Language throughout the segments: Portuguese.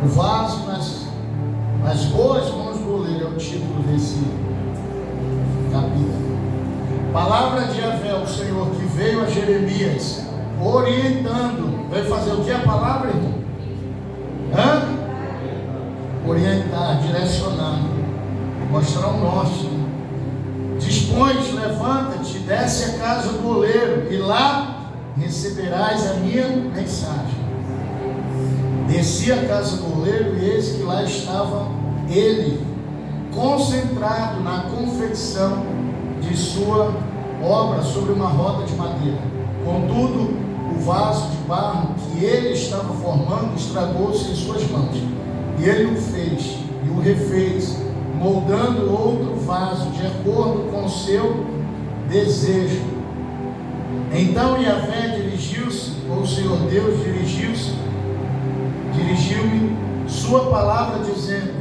O vaso nas boas mãos do oleiro é o título desse capítulo. Palavra de Yahvé, o Senhor, que veio a Jeremias, orientando. Veio fazer o que a palavra, irmão? Orientar, direcionando, mostrar o norte. Dispõe-te, levanta-te, desce a casa do oleiro, e lá receberás a minha mensagem. Desci a casa do oleiro, e eis que lá estava ele, concentrado na confecção de sua obra sobre uma roda de madeira. Contudo, o vaso de barro que ele estava formando estragou-se em suas mãos. E ele o fez e o refez, moldando outro vaso de acordo com o seu desejo. Então Yahvé dirigiu-se, ou o Senhor Deus dirigiu-me sua palavra dizendo: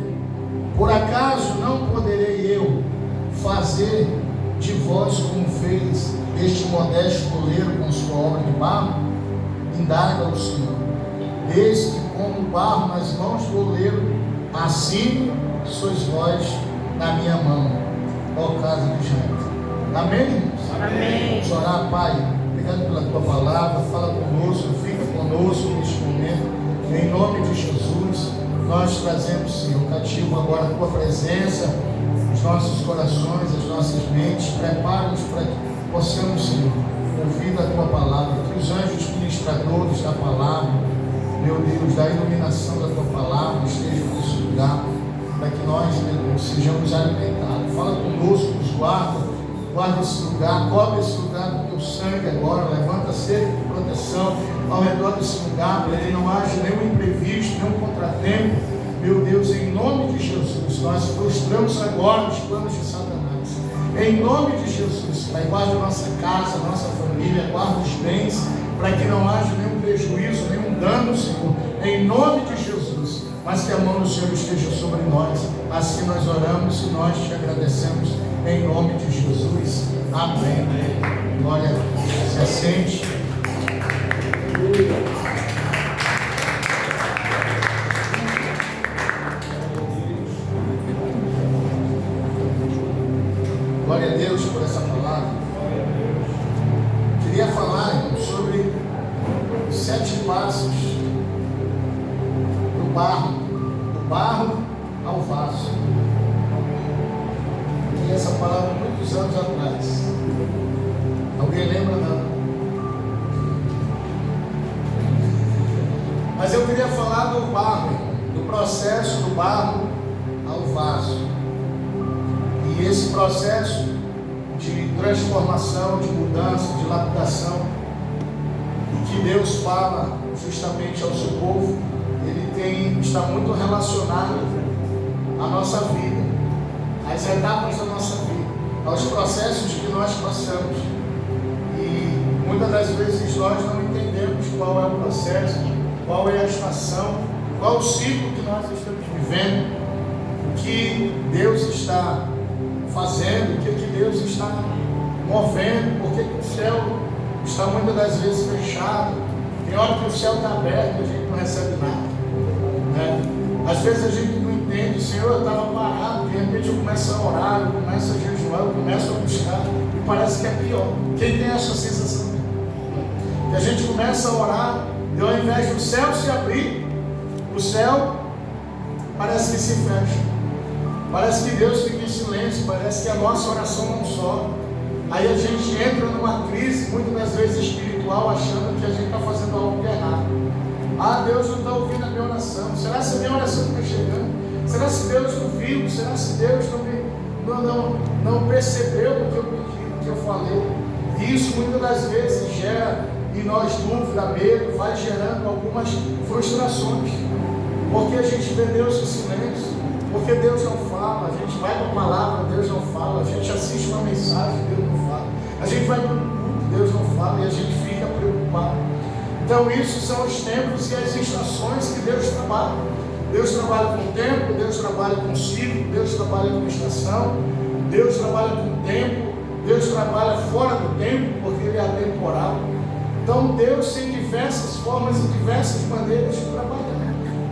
por acaso não poderei eu fazer de vós como fez este modesto oleiro com sua obra de barro? Indaga o Senhor. Eis que como barro nas mãos do oleiro, assim sois vós na minha mão, ó casa de Israel. Amém, irmãos? Amém. Vamos orar, Pai. Obrigado pela tua palavra. Fala conosco, fica conosco neste momento. Em nome de Jesus, nós trazemos, Senhor, cativo agora a tua presença, os nossos corações, as nossas mentes. Prepara-nos para que possamos, Senhor, ouvir a tua palavra. Que os anjos ministradores da palavra, meu Deus, da iluminação da tua palavra, estejam nesse lugar, para que nós, meu Deus, sejamos alimentados. Fala conosco, nos guarda esse lugar, cobre esse lugar com teu sangue agora, levanta cerca de proteção ao redor desse lugar, para que não haja nenhum imprevisto, nenhum contratempo. Meu Deus, em nome de Jesus, nós frustramos agora os planos de Satanás. Em nome de Jesus, Pai, guarda a nossa casa, a nossa família, guarda os bens, para que não haja nenhum prejuízo, nenhum dano, Senhor, em nome de Jesus, mas que a mão do Senhor esteja sobre nós. Assim nós oramos e nós te agradecemos, em nome de Jesus. Amém. Glória a Deus. Se assente. Glória a Deus por essa palavra. Queria falar, irmão, sobre os 7 passos do barro ao vaso. Eu li essa palavra muitos anos atrás. Alguém lembra? Não. Mas eu queria falar do barro, do processo do barro ao vaso. E esse processo de transformação, de mudança, de lapidação, e que Deus fala justamente ao seu povo, ele está muito relacionado à nossa vida, às etapas da nossa vida, aos processos que nós passamos. E muitas das vezes nós não entendemos qual é o processo, qual é a estação, qual o ciclo que nós estamos vivendo, o que Deus está fazendo, o que Deus está movendo, porque o céu está muitas das vezes fechado. Tem hora que o céu está aberto e a gente não recebe nada, né? Às vezes a gente não entende: Senhor, eu estava parado, de repente eu começo a orar, eu começo a jejuar, eu começo a buscar, e parece que é pior. Quem tem essa sensação? Que a gente começa a orar, e ao invés do céu se abrir, o céu parece que se fecha. Parece que Deus fica em silêncio, parece que a nossa oração não sobe. Aí a gente entra numa crise, muitas das vezes espiritual, achando que a gente está fazendo algo de errado. Ah, Deus não está ouvindo a minha oração. Será que a minha oração não está chegando? Será que Deus não viu? Será que Deus não percebeu o que eu pedi, o que eu falei? E isso muitas das vezes gera em nós dúvida, medo, vai gerando algumas frustrações. Porque a gente vê Deus em silêncio. Porque Deus não fala, a gente vai para a palavra, Deus não fala, a gente assiste uma mensagem, Deus não fala, a gente vai para o culto, Deus não fala, e a gente fica preocupado. Então isso são os tempos e as estações que Deus trabalha. Deus trabalha com o tempo, Deus trabalha com o ciclo, Deus trabalha com a estação, Deus trabalha com o tempo, Deus trabalha fora do tempo, porque Ele é atemporal. Então Deus tem diversas formas e diversas maneiras de trabalhar.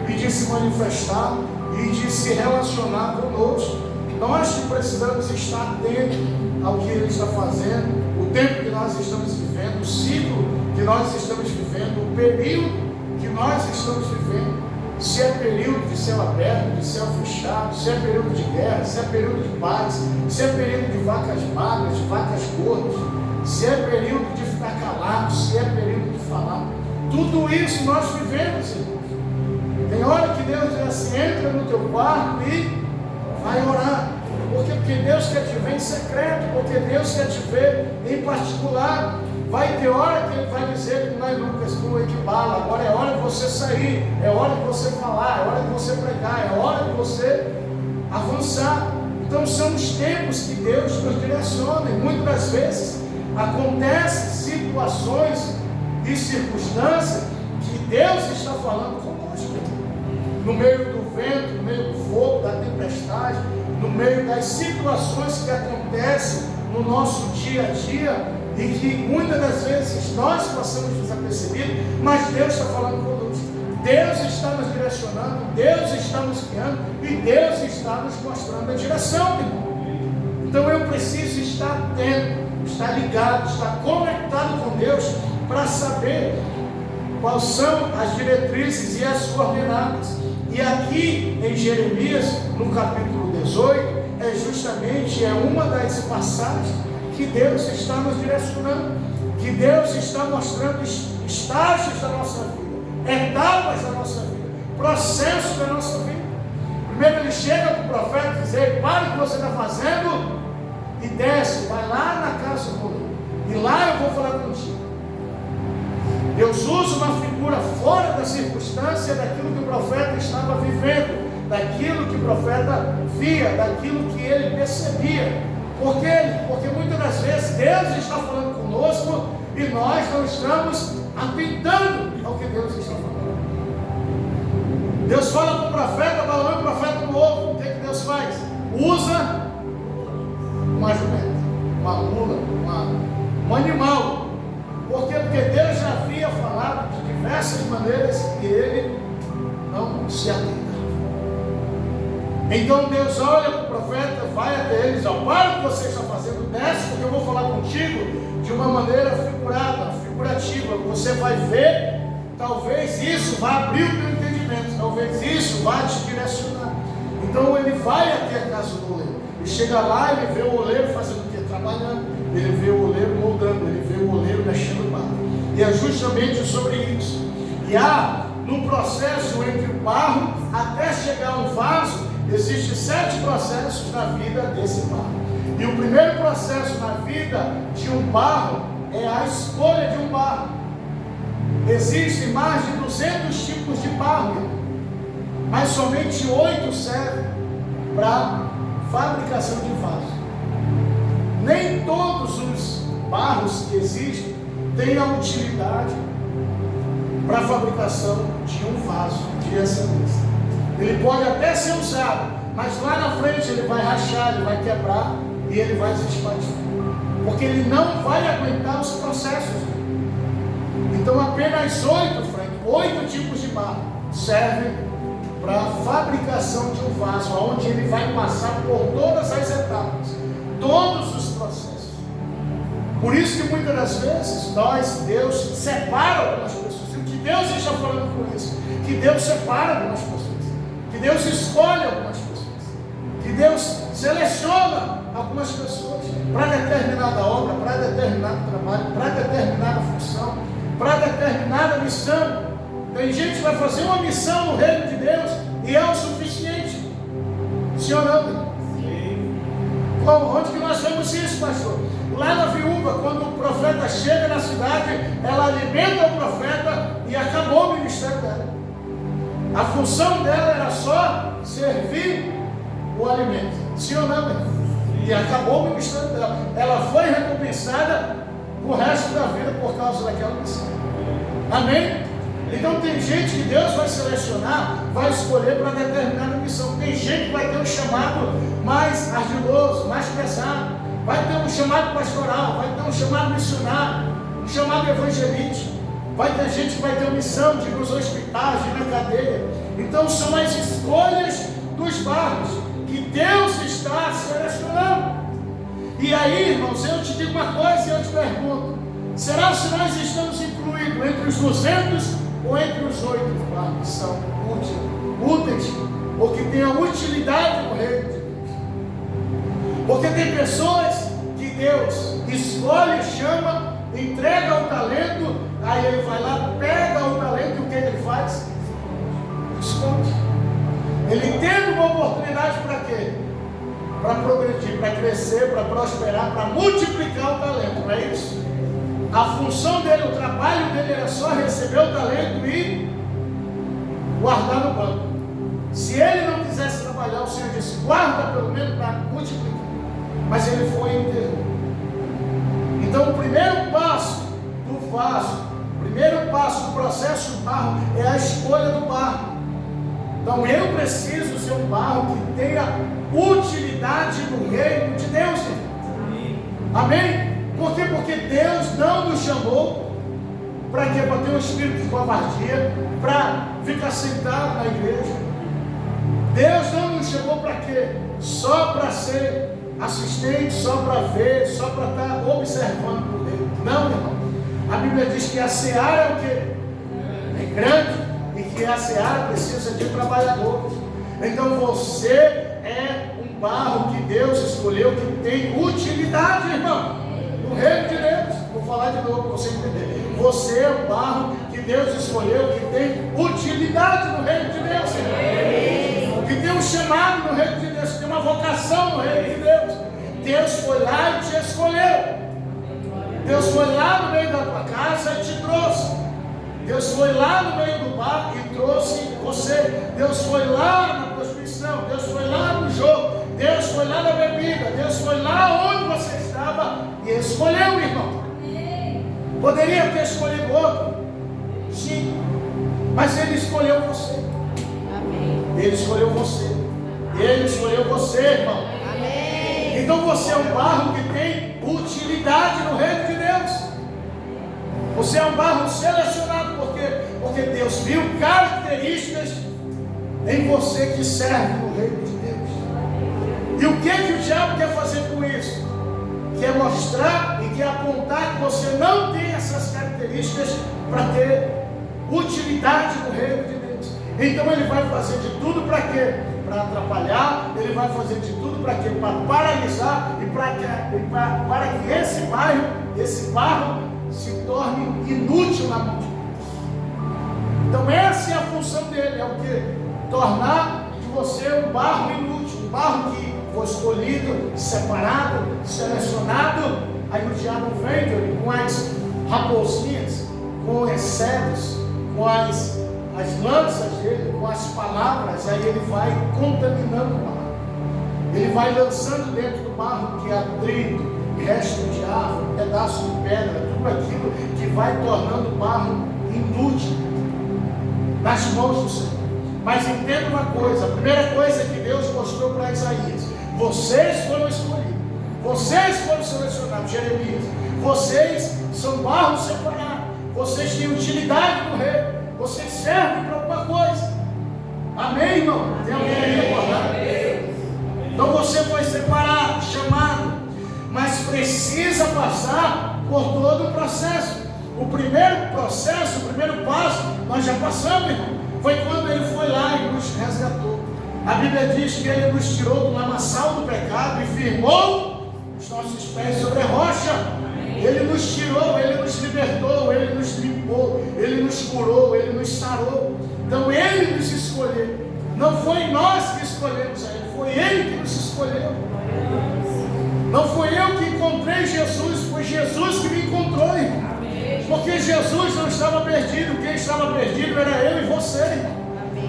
e de se manifestar e de se relacionar conosco. Nós que precisamos estar atentos ao que Ele está fazendo, o tempo que nós estamos vivendo, o ciclo que nós estamos vivendo, o período que nós estamos vivendo. Se é período de céu aberto, de céu fechado, se é período de guerra, se é período de paz, se é período de vacas magras, de vacas gordas, se é período de ficar calado, se é período de falar. Tudo isso nós vivemos, irmãos. Tem hora que Deus diz assim: entra no teu quarto e vai orar. Porque Deus quer te ver em secreto, porque Deus quer te ver em particular. Vai ter hora que Ele vai dizer, como lá em Lucas, no Equibala: agora é hora de você sair, é hora de você falar, é hora de você pregar, é hora de você avançar. Então são os tempos que Deus nos direciona, e muitas das vezes acontecem situações e circunstâncias que Deus está falando conosco, no meio do vento, no meio do fogo, da tempestade, no meio das situações que acontecem no nosso dia a dia, e que muitas das vezes nós passamos desapercebidos, mas Deus está falando conosco. Deus está nos direcionando, Deus está nos guiando e Deus está nos mostrando a direção, irmão. Então eu preciso estar atento, estar ligado, estar conectado com Deus para saber quais são as diretrizes e as coordenadas. E aqui em Jeremias, no capítulo 18, é justamente uma das passagens que Deus está nos direcionando, que Deus está mostrando estágios da nossa vida, etapas da nossa vida, processos da nossa vida. Primeiro Ele chega para o profeta e diz: para o que você está fazendo e desce, vai lá na casa do rei, e lá eu vou falar contigo. Deus usa uma figura fora da circunstância daquilo que o profeta estava vivendo, daquilo que o profeta via, daquilo que ele percebia. Por quê? Porque muitas das vezes Deus está falando conosco e nós não estamos atentando ao que Deus está falando. Deus fala com o profeta Balaão e o profeta novo. O que Deus faz? Usa uma jumenta, uma mula, um animal. Por quê? Porque Deus já havia falado de diversas maneiras e ele não se atenta. Então Deus olha para o profeta, vai até ele e diz: para o que você está fazendo, desce, porque eu vou falar contigo de uma maneira figurativa. Você vai ver, talvez isso vá abrir o teu entendimento, talvez isso vá te direcionar. Então ele vai até a casa do oleiro, e chega lá, ele vê o oleiro fazendo o quê? Trabalhando. Ele vê o oleiro moldando, ele vê o oleiro mexendo o barro. E é justamente sobre isso. E no processo entre o barro até chegar ao vaso, existem 7 processos na vida desse barro. E o primeiro processo na vida de um barro é a escolha de um barro. Existem mais de 200 tipos de barro, mas somente 8 servem para fabricação de vaso. Nem todos os barros que existem têm a utilidade para a fabricação de um vaso de excelência. Ele pode até ser usado, mas lá na frente ele vai rachar, ele vai quebrar e ele vai se expandir, porque ele não vai aguentar os processos. Então apenas 8 tipos de barro servem para a fabricação de um vaso, onde ele vai passar por todas as etapas, todos os processos. Por isso que muitas das vezes Deus separa algumas pessoas. E o que Deus está falando com isso? Que Deus separa algumas pessoas, que Deus escolhe algumas pessoas, que Deus seleciona algumas pessoas para determinada obra, para determinado trabalho, para determinada função, para determinada missão. Tem gente que vai fazer uma missão no reino de Deus e é o suficiente. Sim ou não? Sim. Onde que nós vemos isso, pastor? Lá na viúva, quando o profeta chega na cidade, ela alimenta o profeta e acabou o ministério dela. A função dela era só servir o alimento. Sim ou não? E acabou o ministério dela. Ela foi recompensada o resto da vida por causa daquela missão. Amém? Então tem gente que Deus vai selecionar, vai escolher para determinada missão. Tem gente que vai ter um chamado mais ardiloso, mais pesado. Vai ter um chamado pastoral, vai ter um chamado missionário, um chamado evangelístico. vai ter gente que vai ter missão de ir nos hospitais, de ir na cadeia. Então são as escolhas dos barros que Deus está selecionando. E aí, irmãos, eu te digo uma coisa e eu te pergunto: será se nós estamos incluídos entre os 200 ou entre os 8 barros que são úteis ou que têm a utilidade no reino de Deus? Porque tem pessoas que Deus escolhe, chama, entrega o talento, aí ele vai lá, pega o talento e o que ele faz? Esconde. Ele teve uma oportunidade para quê? Para progredir, para crescer, para prosperar, para multiplicar o talento, não é isso? A função dele, o trabalho dele era só receber o talento e guardar no banco. Se ele não quisesse trabalhar, o Senhor disse: guarda pelo menos para multiplicar. Mas ele foi inteiro. Então o primeiro passo do vaso, o primeiro passo do processo do barro é a escolha do barro. Então eu preciso ser um barro que tenha utilidade no reino de Deus. Amém? Por quê? Porque Deus não nos chamou para quê? Para ter um espírito de covardia, para ficar sentado na igreja. Deus não nos chamou para quê? Só para ser assistente, só para ver, só para estar observando por dentro. Não, irmão. A Bíblia diz que a seara é o quê? É grande, e que a seara precisa de trabalhadores. Então você é um barro que Deus escolheu, que tem utilidade, irmão, no reino de Deus. Vou falar de novo para você entender. Você é um barro que Deus escolheu, que tem utilidade no reino de Deus, irmão. Que tem um chamado no reino de Deus, que tem uma vocação no reino de Deus. Deus foi lá e te escolheu. Deus foi lá no meio da tua casa e te trouxe. Deus foi lá no meio do bar e trouxe você. Deus foi lá na prostituição. Deus foi lá no jogo. Deus foi lá na bebida. Deus foi lá onde você estava e escolheu, irmão. Poderia ter escolhido outro? Sim. Mas Ele escolheu você. Ele escolheu você. Ele escolheu você, irmão. Amém. Então você é um barro que tem utilidade no reino de Deus. Você é um barro selecionado porque Deus viu características em você que servem no reino de Deus. E o que o diabo quer fazer com isso? Quer mostrar e quer apontar que você não tem essas características para ter utilidade no reino de Deus. Então ele vai fazer de tudo para quê? Para atrapalhar. Ele vai fazer de tudo para quê? Para paralisar e para que esse barro se torne inútil na mão de Deus. Então essa é a função dele, é o que? Tornar de você um barro inútil, um barro que foi escolhido, separado, selecionado. Aí o diabo vem com as raposinhas, com os cedros, com as lanças dele, com as palavras. Aí ele vai contaminando o barro. Ele vai lançando dentro do barro que é atrito, resto de árvore, pedaço de pedra, tudo aquilo que vai tornando o barro inútil nas mãos do Senhor. Mas entenda uma coisa: a primeira coisa que Deus mostrou para Isaías: vocês foram escolhidos, vocês foram selecionados. Jeremias, vocês são barro separado, vocês têm utilidade no reino, vocês servem para alguma coisa. Amém, irmão? Tem alguém aí acordado? Então você foi separado, chamado, mas precisa passar por todo o processo. O primeiro processo, o primeiro passo, nós já passamos, irmão. Foi quando Ele foi lá e nos resgatou. A Bíblia diz que Ele nos tirou do lamaçal do pecado e firmou os nossos pés sobre a rocha. Ele nos tirou, Ele nos libertou, Ele nos limpou, Ele nos curou, Ele nos sarou. Então Ele nos escolheu. Não foi nós que escolhemos a Ele, foi Ele que nos escolheu. Não foi eu que encontrei Jesus, foi Jesus que me encontrou, irmão. Porque Jesus não estava perdido, quem estava perdido era eu e você, irmão.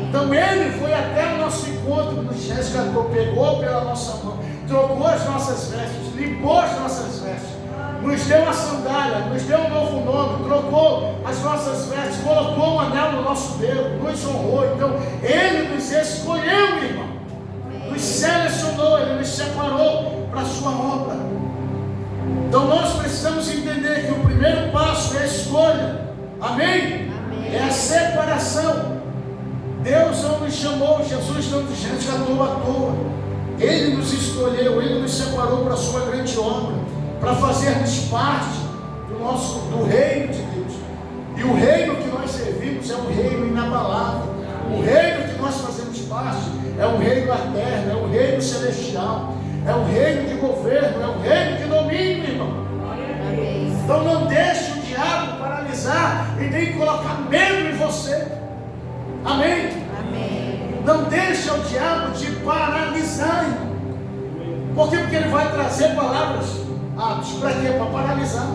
Então Ele foi até o nosso encontro, nos resgatou, pegou pela nossa mão, trocou as nossas vestes, limpou as nossas vestes, nos deu a sandália, nos deu um novo nome, trocou as nossas vestes, colocou um anel no nosso dedo, nos honrou. Então Ele nos escolheu, irmão, nos selecionou, Ele nos separou para a sua obra. Então nós precisamos entender que o primeiro passo é a escolha. Amém? É a separação. Deus não nos chamou, Jesus não nos resgatou à toa. Ele nos escolheu, Ele nos separou para a sua grande obra, para fazermos parte do reino de Deus. E o reino que nós servimos é um reino inabalável. O reino que nós fazemos parte é um reino eterno, é um reino celestial, é um reino de governo, é um reino de domínio, irmão. Então não deixe o diabo paralisar e nem colocar medo em você. Amém? Amém. Não deixe o diabo te paralisar, irmão. Por quê? Porque ele vai trazer palavras. Para quê? Para paralisar.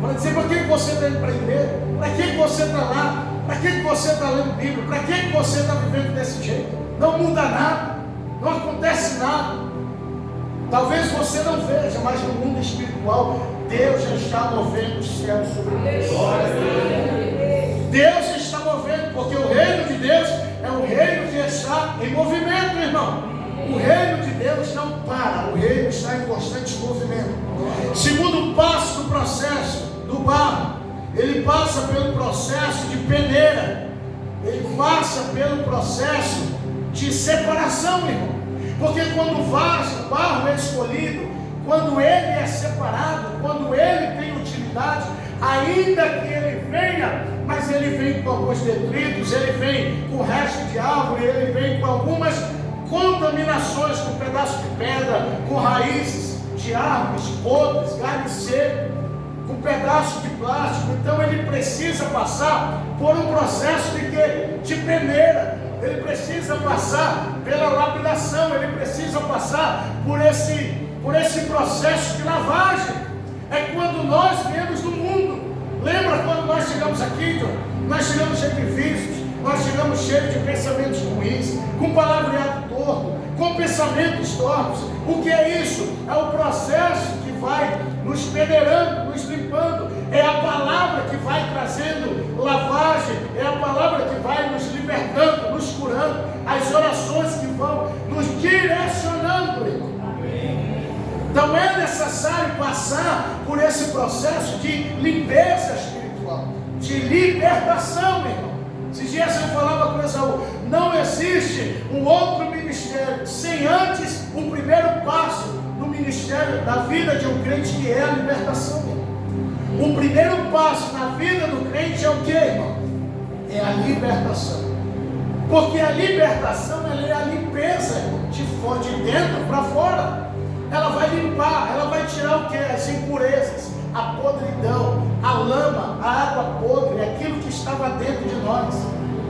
Para dizer para que você está indo para a igreja, para que você está lá, para que você está lendo Bíblia, para que você está vivendo desse jeito. Não muda nada, não acontece nada. Talvez você não veja, mas no mundo espiritual, Deus já está movendo os céus sobre nós. Deus está movendo, porque o reino de Deus é um reino que está em movimento, irmão. O reino de Deus não para, o reino está em constante movimento. Segundo passo do processo do barro, ele passa pelo processo de peneira, ele passa pelo processo de separação, irmão. Porque quando o barro é escolhido, quando ele é separado, quando ele tem utilidade, ainda que ele venha, mas ele vem com alguns detritos, ele vem com resto de árvore, ele vem com algumas contaminações, com pedaços de pedra, com raízes de árvores podres, galho seco, com pedaços de plástico. Então ele precisa passar por um processo de peneira, ele precisa passar pela lapidação, ele precisa passar por esse processo de lavagem. É quando nós viemos do mundo. Lembra quando nós chegamos aqui, John? Nós chegamos cheios de vícios, nós chegamos cheios de pensamentos ruins, com palavreado torto, com pensamentos tortos. O que é isso? É o processo que vai nos peneirando, nos limpando. É a palavra que vai trazendo lavagem, é a palavra que vai nos libertando, nos curando, as orações que vão nos direcionando, irmão. Então é necessário passar por esse processo de limpeza espiritual, de libertação, irmão. Esses dias eu falava com Esaú, não existe um outro ministério sem antes o primeiro passo no ministério da vida de um crente, que é a libertação, irmão. O primeiro passo na vida do crente é o que, irmão? É a libertação. Porque a libertação, ela é a limpeza, irmão, de dentro para fora. Ela vai limpar, ela vai tirar o que? As impurezas, a podridão, a lama, a água podre, aquilo que estava dentro de nós,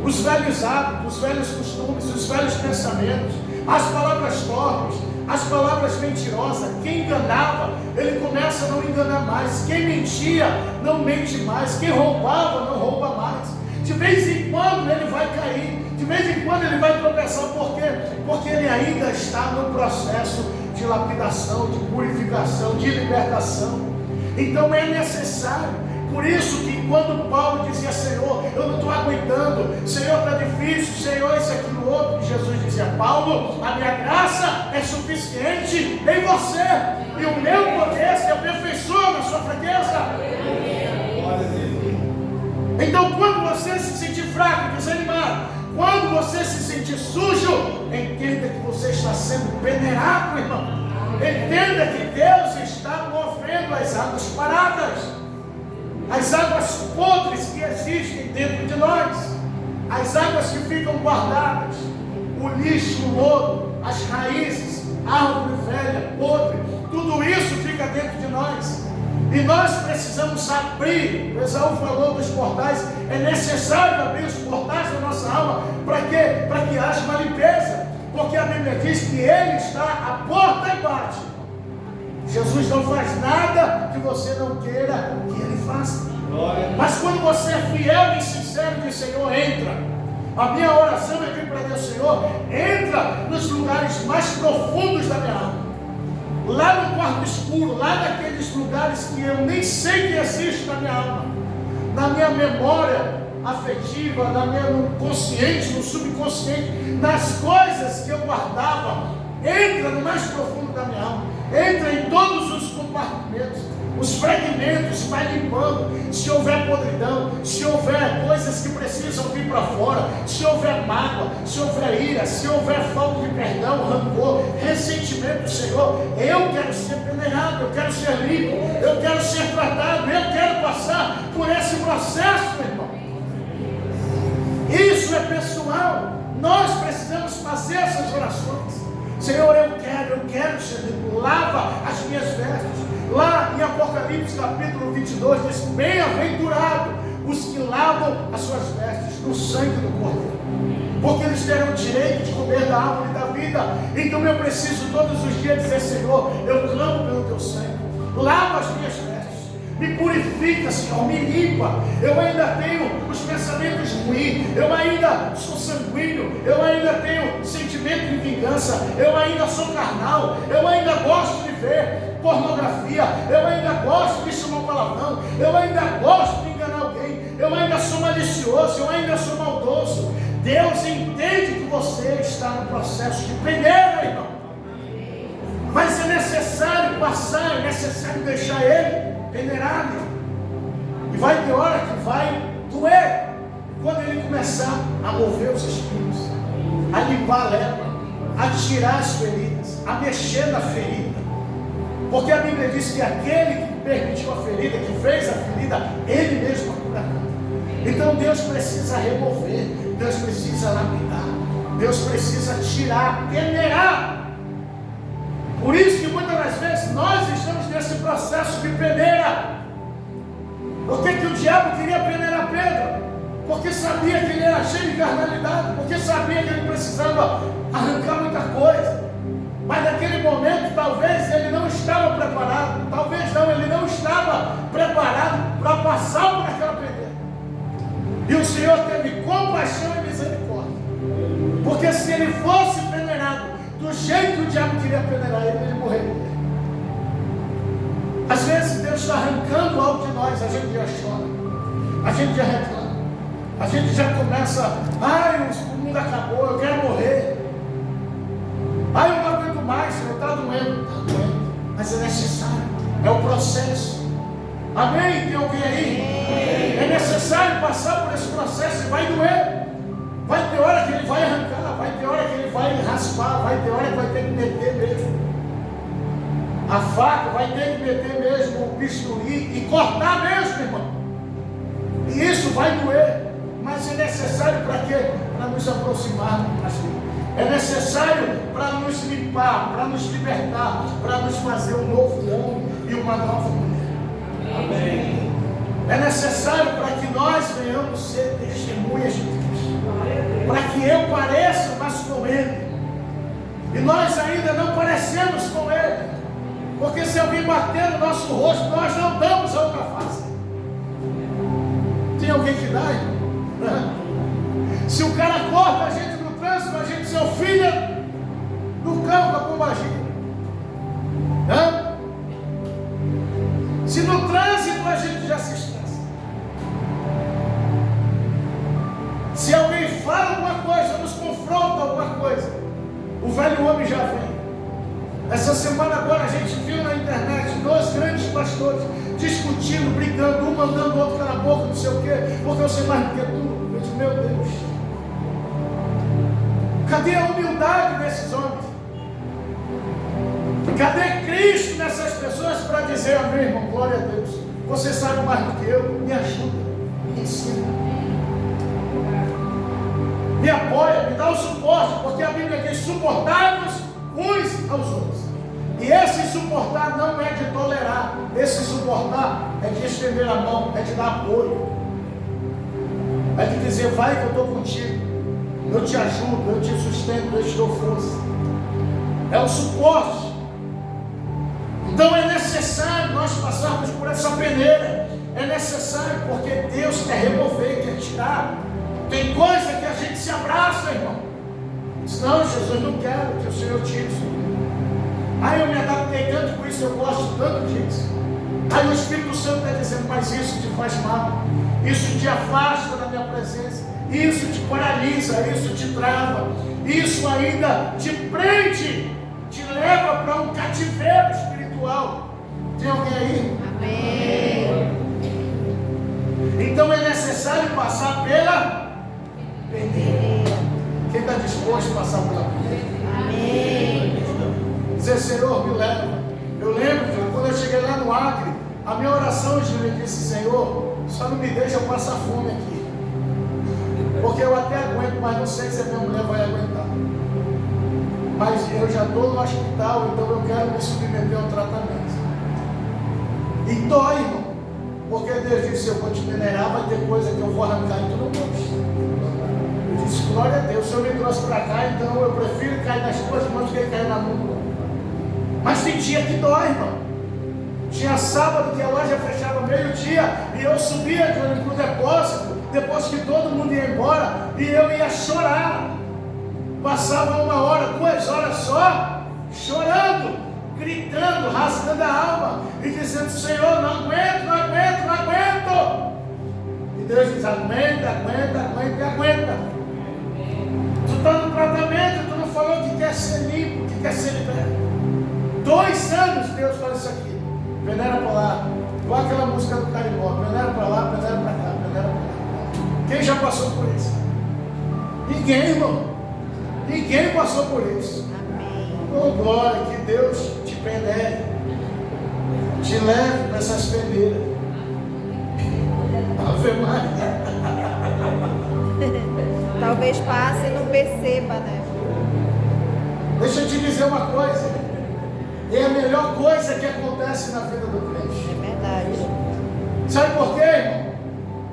os velhos hábitos, os velhos costumes, os velhos pensamentos, as palavras torpes, as palavras mentirosas. Quem enganava, ele começa a não enganar mais. Quem mentia, não mente mais. Quem roubava, não rouba mais. De vez em quando ele vai cair, de vez em quando ele vai tropeçar. Por quê? Porque ele ainda está no processo de lapidação, de purificação, de libertação. Então é necessário. Por isso que quando Paulo dizia, Senhor, eu não estou aguentando, Senhor, está difícil, Senhor, isso, aquilo, outro, Jesus dizia, Paulo, a minha graça é suficiente em você, e o meu poder se aperfeiçoa na sua fraqueza. Então quando você se sentir fraco, desanimado, quando você se sentir sujo, entenda que você está sendo peneirado, irmão. Entenda que Deus está movendo as águas paradas, as águas podres que existem dentro de nós, as águas que ficam guardadas, o lixo, o lodo, as raízes, árvore velha, podre, tudo isso fica dentro de nós. E nós precisamos abrir. O Esaú falou dos portais. É necessário abrir os portais da nossa alma. Para quê? Para que haja uma limpeza. Porque a Bíblia diz que Ele está à porta e bate. Jesus não faz nada que você não queira que Ele faça. Mas quando você é fiel e sincero, diz, Senhor, entra. A minha oração é pedir para Deus, Senhor, entra nos lugares mais profundos da minha alma. Lá no quarto escuro, lá naqueles lugares que eu nem sei que existe na minha alma, na minha memória afetiva, no consciente, no subconsciente, nas coisas que eu guardava. Entra no mais profundo da minha alma, entra em todos os compartimentos, os fragmentos, vai limpando. Se houver podridão, se houver coisas que precisam vir para fora, se houver mágoa, se houver ira, se houver falta de perdão, rancor, ressentimento, Senhor, eu quero ser peneirado, eu quero ser limpo, eu quero ser tratado, eu quero passar por esse processo, meu irmão. Isso é pessoal. Nós precisamos fazer essas orações. Senhor, eu quero ser limpo. Lava as minhas vestes. Lá em Apocalipse capítulo 22 diz: bem-aventurado os que lavam as suas vestes no sangue do Cordeiro, porque eles terão o direito de comer da árvore da vida. Então eu preciso todos os dias dizer: Senhor, eu clamo pelo teu sangue, lava as minhas vestes, me purifica, Senhor, me limpa. Eu ainda tenho os pensamentos ruins, eu ainda sou sanguíneo, eu ainda tenho sentimento de vingança, eu ainda sou carnal, eu ainda gosto de ver pornografia, eu ainda gosto de chamar palavrão, eu ainda gosto de enganar alguém, eu ainda sou malicioso, eu ainda sou maldoso. Deus entende que você está no processo de peneira, irmão. Mas é necessário passar, é necessário deixar ele peneirado. E vai ter hora que vai doer, quando ele começar a mover os espinhos, a limpar a lepra, a tirar as feridas, a mexer na ferida. Porque a Bíblia diz que aquele que permitiu a ferida, que fez a ferida, ele mesmo a curará. Então Deus precisa remover, Deus precisa lapidar, Deus precisa tirar, peneirar. Por isso que muitas das vezes nós estamos nesse processo de peneira. Por que o diabo queria peneirar Pedro? Porque sabia que ele era cheio de carnalidade, porque sabia que ele precisava arrancar muita coisa. Mas naquele momento, talvez ele não estava preparado, ele não estava preparado para passar por aquela peneira. E o Senhor teve compaixão e misericórdia, porque se ele fosse peneirado do jeito que o diabo queria peneirar ele morreria. Às vezes Deus está arrancando algo de nós, a gente já chora, a gente já reclama, a gente já começa: ai, o mundo acabou, eu quero morrer. Ai, eu não aguento mais, Senhor, está doendo. Mas é necessário, é o processo. Amém? Tem alguém aí? É necessário passar por esse processo e vai doer. Vai ter hora que ele vai arrancar, vai ter hora que ele vai raspar, vai ter hora que vai ter que meter mesmo a faca, vai ter que meter mesmo o bisturi e cortar mesmo, irmão. E isso vai doer, mas é necessário para quê? Para nos aproximarmos dele. É necessário para nos limpar, para nos libertar, para nos fazer um novo homem e uma nova mulher. Amém. É necessário para que nós venhamos ser testemunhas de Cristo, para que eu pareça mais com Ele. E nós ainda não parecemos com Ele, porque se alguém bater no nosso rosto, nós não damos a outra face. Tem alguém que dá, irmão? Se o cara corta a gente no trânsito, a gente se ofilha no carro da pombagira. Se no trânsito a gente já se estressa. Se alguém fala alguma coisa, nos confronta alguma coisa, o velho homem já vem. Essa semana agora a gente viu na internet 2 grandes pastores discutindo, brigando, um mandando o outro calar a boca, não sei o quê, porque eu sei mais do que tu. Eu disse: meu Deus, cadê a humildade desses homens? Cadê Cristo nessas pessoas para dizer: amém, irmão, glória a Deus, você sabe mais do que eu, me ajuda, me ensina, me apoia, me dá o suporte, porque a Bíblia diz: suportai-vos uns aos outros. E esse suportar não é de tolerar, esse suportar é de estender a mão, é de dar apoio, é de dizer: vai que eu estou contigo, eu te ajudo, eu te sustento, eu te dou força. É o suporte. Então é necessário nós passarmos por essa peneira, é necessário, porque Deus quer remover, quer tirar. Tem coisa que a gente se abraça, irmão. Diz: não, Jesus, não quero que o Senhor tire isso. Aí eu me adaptei tanto com isso, eu gosto tanto disso. Aí o Espírito Santo está dizendo: mas isso te faz mal, isso te afasta da minha presença, isso te paralisa, isso te trava, isso ainda te prende, te leva para um cativeiro espiritual. Tem alguém aí? Amém. Então é necessário passar pela peneira. Quem está disposto a passar pela peneira? Amém. Dizer, Senhor, me leva. Eu lembro de quando eu cheguei lá no Acre, a minha oração, Júlio, disse, Senhor, só não me deixa eu passar fome aqui. Porque eu até aguento, mas não sei se a minha mulher vai aguentar. Mas eu já estou no hospital, então eu quero me submeter ao tratamento. E dói, irmão. Porque Deus disse, eu vou te peneirar, vai ter coisa que eu vou arrancar e tu não gosta. Eu disse, glória a Deus, o Senhor me trouxe para cá, então eu prefiro cair nas tuas mãos do que cair na mão. Mas tem dia que dói, irmão. Tinha sábado que a loja fechava meio-dia e eu subia para o depósito, depois que todo mundo ia embora, e eu ia chorar. Passava 1 hora, 2 horas só, chorando, gritando, rasgando a alma e dizendo, Senhor, não aguento, não aguento, não aguento. E Deus diz, aguenta, aguenta, aguenta, aguenta. Tu está no tratamento, tu não falou que quer ser limpo, que quer ser liberto. 2 anos Deus faz isso aqui. Peneira para lá, igual aquela música do Carimbó, peneira para lá, peneira para cá, peneira para cá. Quem já passou por isso? Ninguém, irmão. Ninguém passou por isso. Amém. Oh, glória, que Deus te penere, te leve para essas peneiras. Ave Maria. Talvez passe e não perceba, né? Deixa eu te dizer uma coisa. É a melhor coisa que acontece na vida do crente. É verdade. Sabe por quê, irmão?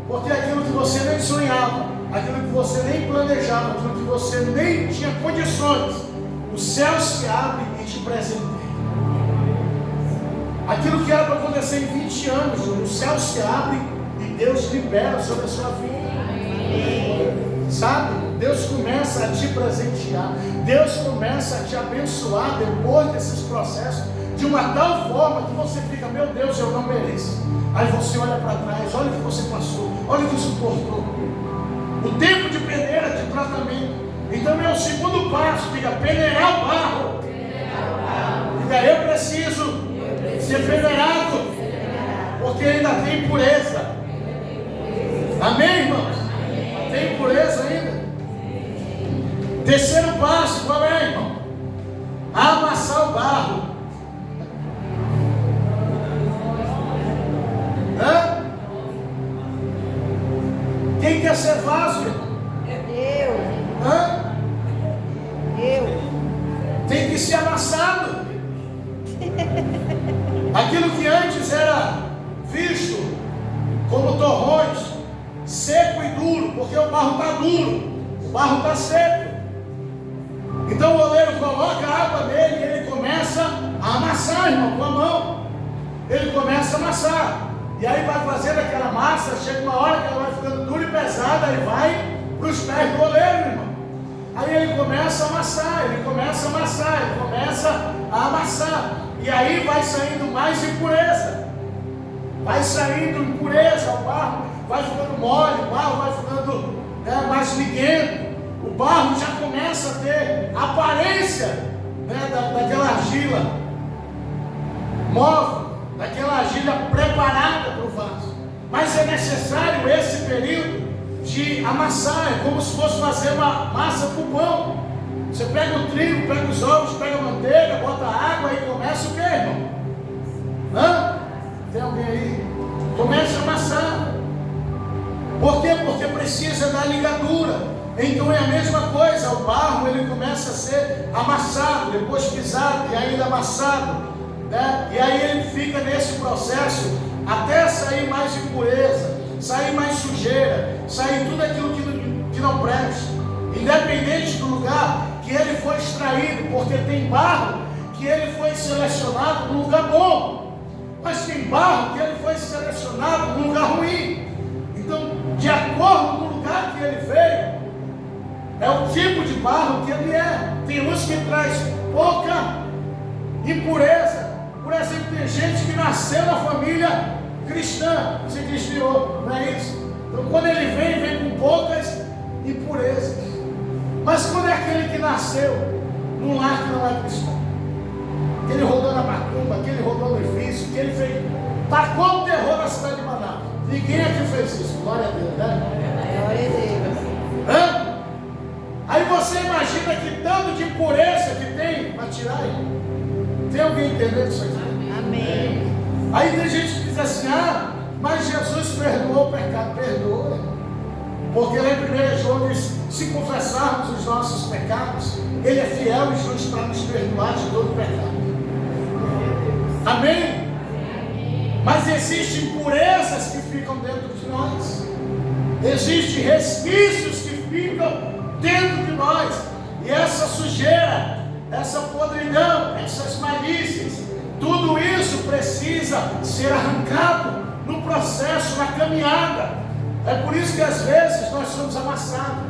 Porque aquilo que você nem sonhava, aquilo que você nem planejava, aquilo que você nem tinha condições, o céu se abre e te presenteia. Aquilo que era para acontecer em 20 anos, o céu se abre e Deus libera sobre a sua vida. Sabe? Deus começa a te presentear, Deus começa a te abençoar depois desses processos, de uma tal forma que você fica, meu Deus, eu não mereço. Aí você olha para trás, olha o que você passou, olha o que suportou. O tempo de peneira, de tratamento. Então é o segundo passo, diga, peneirar o barro. Diga, eu preciso ser peneirado, porque ainda tem impureza. Amém, irmãos? Tem impureza ainda? Terceiro passo, qual é, irmão? Amassar o barro. Hã? Quem quer ser vaso, irmão? Eu. Hã? Eu. Tem que ser amassado. Aquilo que antes era visto como torrões, seco e duro, porque o barro está duro, o barro está seco. Então o oleiro coloca a água nele e ele começa a amassar, irmão, com a mão. Ele começa a amassar. E aí vai fazendo aquela massa, chega uma hora que ela vai ficando dura e pesada e vai para os pés do oleiro, irmão. Aí ele começa a amassar, ele começa a amassar, ele começa a amassar. E aí vai saindo mais impureza. Vai saindo impureza, o barro vai ficando mole, o barro vai ficando mais liguento. O barro já começa a ter a aparência daquela argila móvel, daquela argila preparada para o vaso. Mas é necessário esse período de amassar, é como se fosse fazer uma massa para o pão. Você pega o trigo, pega os ovos, pega a manteiga, bota água e começa o quê, irmão? Hã? Tem alguém aí? Começa a amassar. Por quê? Porque precisa da ligadura. Então é a mesma coisa, o barro ele começa a ser amassado, depois pisado e ainda amassado, né? E aí ele fica nesse processo até sair mais impureza, sair mais sujeira, sair tudo aquilo que não presta, independente do lugar que ele foi extraído, porque tem barro que ele foi selecionado num lugar bom, mas tem barro que ele foi selecionado num lugar ruim. Então, de acordo com o lugar que ele veio, é o tipo de barro que ele é. Tem uns que traz pouca impureza. Por exemplo, tem gente que nasceu na família cristã, se desviou, não é isso? Então quando ele vem com poucas impurezas. Mas quando é aquele que nasceu num lar que não é cristão, que ele rodou na macumba, que ele rodou no vício, que ele fez Tacou o terror na cidade de Manaus. Ninguém aqui fez isso. Glória a Deus, né? Glória a Deus. Hã? Aí você imagina que tanto de pureza que tem para tirar aí. Tem alguém entendendo isso aqui? Amém. Aí tem gente que diz assim, mas Jesus perdoou o pecado. Perdoa. Porque lá em 1 João diz, se confessarmos os nossos pecados, Ele é fiel e justo para nos perdoar de todo pecado. Amém? Mas existem impurezas que ficam dentro de nós. Existem resquícios que ficam dentro de nós. E essa sujeira, essa podridão, essas malícias, tudo isso precisa ser arrancado no processo, na caminhada. É por isso que às vezes nós somos amassados.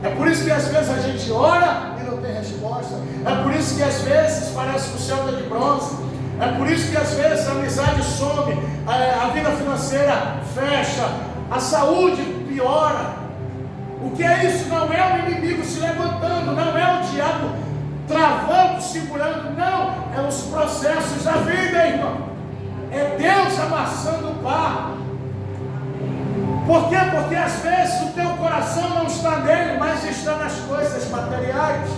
É por isso que às vezes a gente ora e não tem resposta. É por isso que às vezes parece que o céu está de bronze. É por isso que às vezes a amizade some, a vida financeira fecha, a saúde piora. O que é isso? Não é o inimigo se levantando, não é o diabo travando, segurando, não. É os processos da vida, irmão. É Deus amassando o barro. Por quê? Porque às vezes o teu coração não está nele, mas está nas coisas materiais.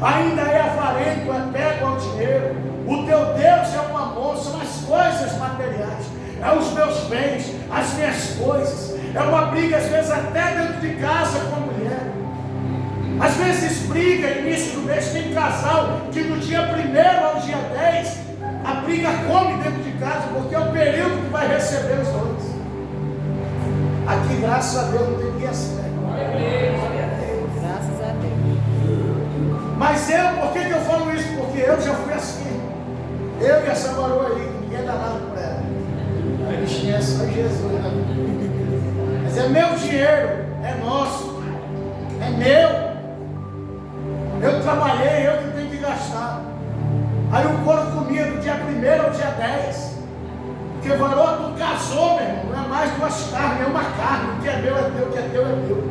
Ainda é avarento, é pego ao dinheiro. O teu Deus é uma moça, são as coisas materiais. É os meus bens, as minhas coisas. É uma briga, às vezes, até dentro de casa com a mulher. Às vezes briga, início do mês, tem casal que do dia 1º ao dia 10, a briga come dentro de casa, porque é o período que vai receber os dois. Aqui, graças a Deus, não tem ninguém assim, né? Graças a Deus. Mas por que eu falo isso? Porque eu já fui assim. Eu e essa garoa aí, ninguém dá nada por ela. A bichinha é só Jesus, né? Mas é meu dinheiro, é nosso, é meu. Eu trabalhei, eu que tenho que gastar. Aí o couro comia do dia 1º ao dia 10. Porque varou, tu casou, meu irmão. Não é mais 2 carnes, é uma carne. O que é meu é teu, o que é teu é meu.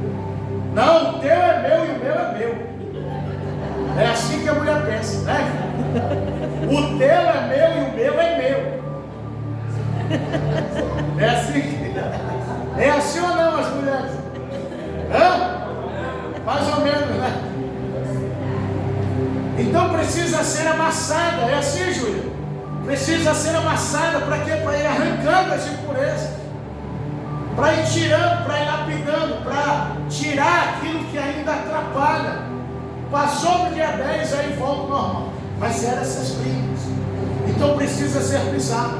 Não, o teu é meu e o meu é meu. É assim que a mulher pensa, né? O teu é meu e o meu é meu. É assim que... É assim ou não, as mulheres? Hã? Mais ou menos, né? Então precisa ser amassada. É assim, Júlia? Precisa ser amassada para quê? Para ir arrancando as impurezas. Para ir tirando, para ir lapidando, para tirar aquilo que ainda atrapalha. Passou no dia 10, aí volta ao normal. Mas eram essas brigas. Então precisa ser pisado.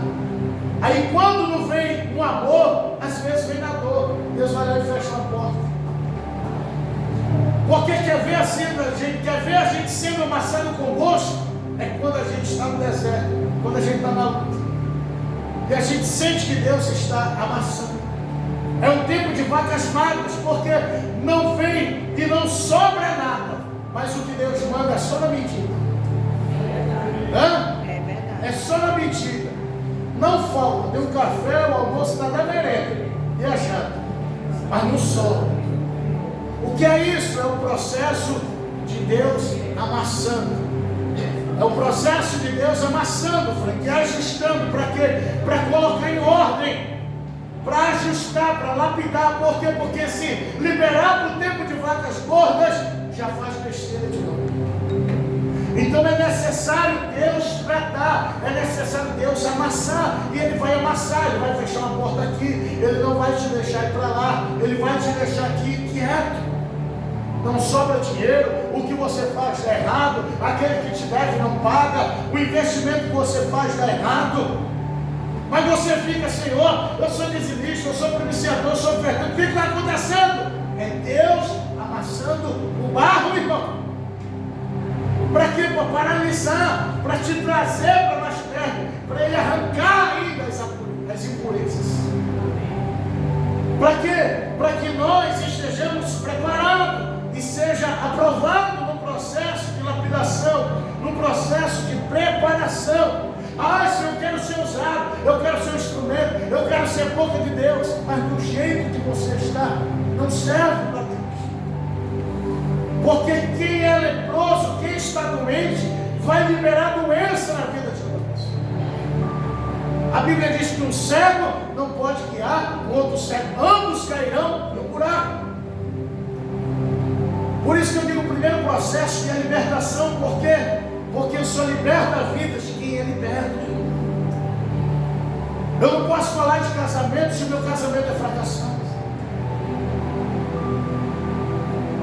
Aí quando não vem no amor, às vezes vem na dor. Deus vai lá e fecha a porta. Porque quer ver a gente sendo amassado com gosto? É quando a gente está no deserto, quando a gente está na luta. E a gente sente que Deus está amassando. É um tempo de vacas magras, porque não vem e não sobra nada. Mas o que Deus manda é só na medida. Hã? É verdade. É só na medida. Não falta. Tem um café, o almoço, nada merenda. E a janta. Mas não sobra. O que é isso? É o processo de Deus amassando. É o processo de Deus amassando, Frank, ajustando. Para quê? Para colocar em ordem. Para ajustar, para lapidar. Por quê? Porque se liberar para o tempo de vacas gordas, já faz besteira de novo. Então é necessário Deus tratar, é necessário Deus amassar, e Ele vai amassar, Ele vai fechar uma porta aqui, Ele não vai te deixar ir para lá, Ele vai te deixar aqui quieto. Não sobra dinheiro, o que você faz dá errado, aquele que te deve não paga, o investimento que você faz dá errado. Mas você fica, Senhor, eu sou dizimista, eu sou propiciador, eu sou ofertante, o que está acontecendo? É Deus amassando o barro, irmão. Para quê? Para paralisar, para te trazer para mais perto, para Ele arrancar ainda as impurezas. Para quê? Para que nós estejamos preparados e seja aprovado no processo de lapidação, no processo de preparação. Se eu quero ser usado, eu quero ser um instrumento, eu quero ser boca de Deus, mas do jeito que você está, não serve para Deus. Porque quem é leproso, quem está doente, vai liberar doença na vida de nós. A Bíblia diz que um cego não pode guiar um outro cego, ambos cairão no buraco. Por isso que eu digo, o primeiro processo que é a libertação, por quê? Porque só liberta vidas quem é liberto. Eu não posso falar de casamento se o meu casamento é fracassado.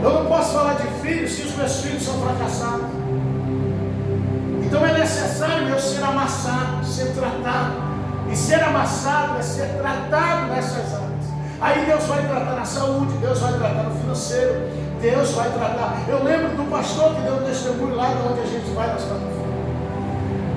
Eu não posso falar de filhos se os meus filhos são fracassados. Então é necessário eu ser amassado, ser tratado. E ser amassado é ser tratado nessas áreas. Aí Deus vai tratar na saúde, Deus vai tratar no financeiro, Deus vai tratar. Eu lembro do pastor que deu um testemunho lá de onde a gente vai nas quarta-feiras.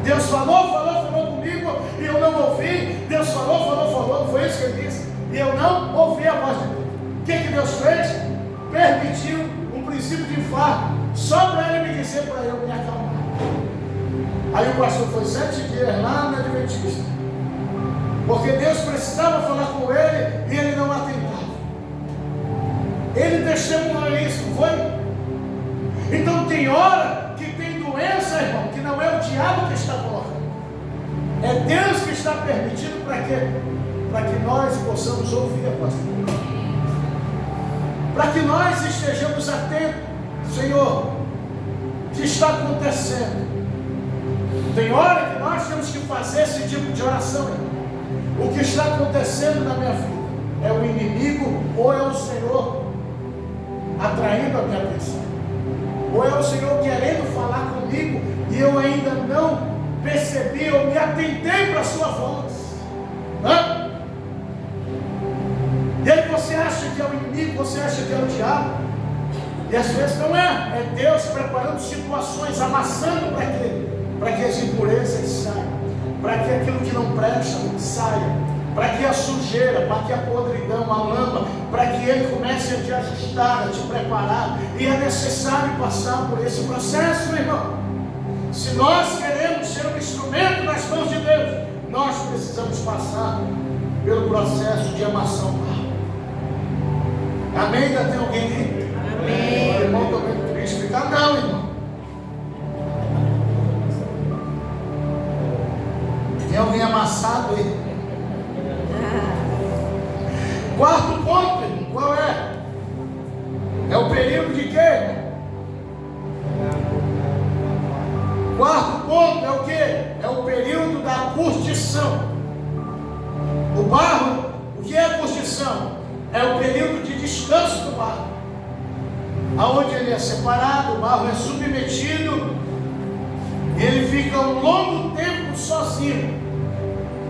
Deus falou comigo e eu não ouvi. Deus falou, foi isso que ele disse. E eu não ouvi a voz de Deus. O que Deus fez? Permitiu um princípio de infarto, só para ele me dizer, para eu me acalmar. Aí o pastor foi 7 dias lá na Adventista, porque Deus precisava falar com ele e ele não atendava. Ele testemunhou isso, não foi? Então tem hora que tem doença, irmão, que não é o diabo que está colocando, é Deus que está permitindo. Para quê? Para que nós possamos ouvir a voz de Deus, para que nós estejamos atentos. Senhor, o que está acontecendo? Tem hora que nós temos que fazer esse tipo de oração, irmão. O que está acontecendo na minha vida? É o inimigo ou é o Senhor atraindo a minha atenção? Ou é o Senhor querendo falar comigo e eu ainda não percebi ou me atentei para a sua voz? Hã? E aí você acha que é o inimigo, você acha que é o diabo? E às vezes não é. É Deus preparando situações, amassando para quê? Para que as impurezas saiam, para que aquilo que não presta saia, para que a sujeira, para que a podridão, a lama, para que Ele comece a te ajustar, a te preparar. E é necessário passar por esse processo, meu irmão. Se nós queremos ser um instrumento nas mãos de Deus, nós precisamos passar pelo processo de amação. Amém? Ainda tem alguém aí? Amém. O irmão também não queria explicar, não, irmão. Tem alguém amassado aí? Quarto ponto, irmão, qual é? É o período de quê, irmão? Quarto ponto é o quê? É o período da curtição. O barro, o que é a curtição? É o período de descanso do barro, aonde ele é separado, o barro é submetido, e ele fica um longo tempo sozinho.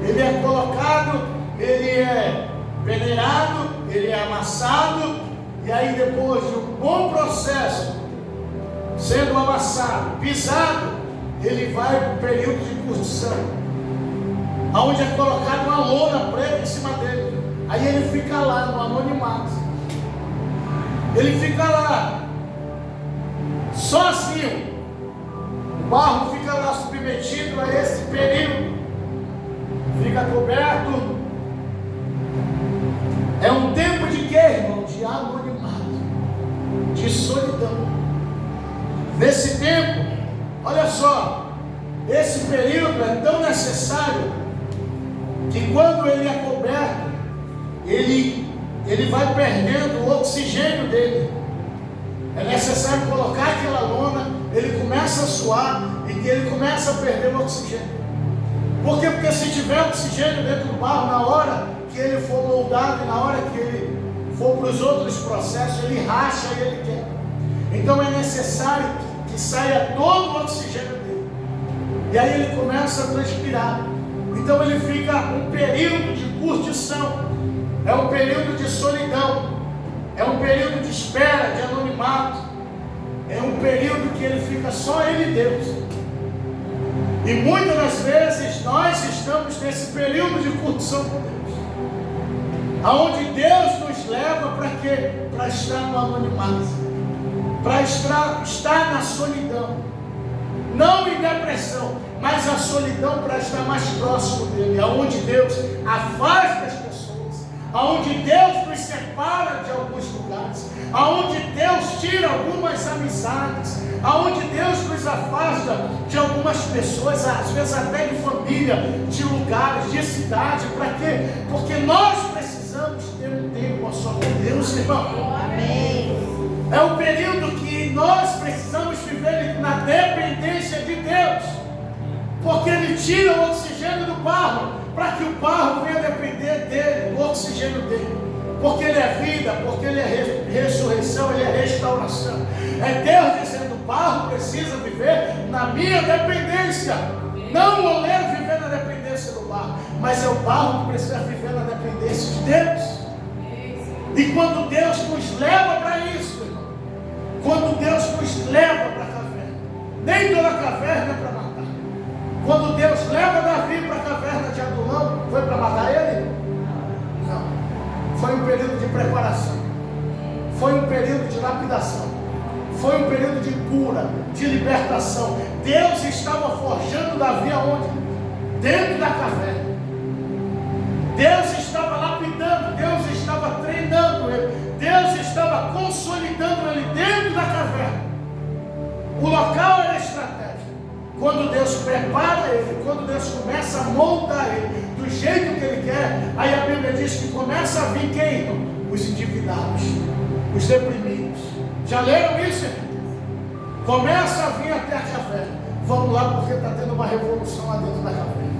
Ele é colocado, ele é peneirado, ele é amassado, e aí depois de um bom processo, sendo amassado, pisado, ele vai para o período de curtição, aonde é colocado uma lona preta em cima dele. Aí ele fica lá no anonimato, ele fica lá sozinho, o barro fica lá submetido a esse período, fica coberto. É um tempo de quê, irmão? De anonimato, de solidão. Nesse tempo, olha só, esse período é tão necessário que quando ele é coberto, ele vai perdendo o oxigênio dele. É necessário colocar aquela lona, ele começa a suar e ele começa a perder o oxigênio. Por quê? Porque se tiver oxigênio dentro do barro, na hora que ele for moldado, na hora que ele for para os outros processos, ele racha e ele quebra. Então é necessário que saia todo o oxigênio dele. E aí ele começa a transpirar. Então ele fica um período de curtição. É um período de solidão, é um período de espera, de anonimato, é um período que ele fica só ele e Deus. E muitas das vezes nós estamos nesse período de curtição com Deus, aonde Deus nos leva para quê? Para estar no anonimato, para estar na solidão, não em depressão, mas a solidão para estar mais próximo dele, aonde Deus afasta as pessoas, aonde Deus nos separa de alguns lugares, aonde Deus tira algumas amizades, aonde Deus nos afasta de algumas pessoas, às vezes até de família, de lugares, de cidade. Para quê? Porque nós precisamos ter um tempo a só com Deus, irmão. Amém. É o período que nós precisamos viver na dependência de Deus, porque Ele tira o oxigênio do barro, para que o barro venha depender dele, do oxigênio dele, porque Ele é vida, porque Ele é ressurreição, Ele é restauração. É Deus dizendo: o barro precisa viver na minha dependência, não o oleiro viver na dependência do barro, mas é o barro que precisa viver na dependência de Deus. E quando Deus nos leva para isso, irmão, quando Deus nos leva para a caverna, nem toda caverna é para matar. Quando Deus leva Davi para a caverna de Adulão, foi para matar ele? Não. Foi um período de preparação, foi um período de lapidação, foi um período de cura, de libertação. Deus estava forjando Davi aonde? Dentro da caverna. Deus estava lapidando, Deus estava treinando ele, Deus estava consolidando ele dentro da caverna. O local era estratégico. Quando Deus prepara ele, quando Deus começa a moldar ele do jeito que Ele quer, aí a Bíblia diz que começa a vir quem? Os endividados, os deprimidos. Já leram isso? Começa a vir até a caverna. Vamos lá, porque está tendo uma revolução lá dentro da caverna.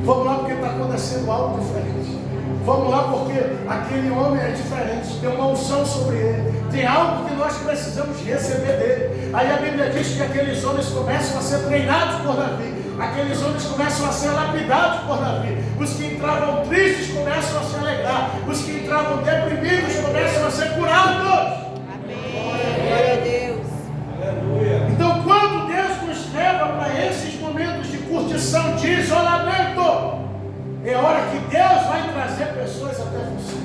Vamos lá, porque está acontecendo algo diferente. Vamos lá, porque aquele homem é diferente, tem uma unção sobre ele, tem algo que nós precisamos receber dele. Aí a Bíblia diz que aqueles homens começam a ser treinados por Davi, aqueles homens começam a ser lapidados por Davi. Os que entravam tristes começam a se alegrar, os que entravam deprimidos começam a ser curados. Amém. Glória a Deus. Aleluia. Então, quando Deus nos leva para esses momentos de curtição, de isolamento, é hora que Deus vai trazer pessoas até você,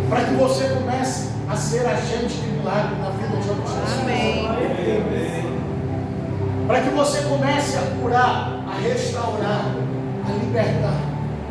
para que você comece a ser agente de milagre na vida de outras pessoas. Amém. Para que você comece a curar, a restaurar, a libertar.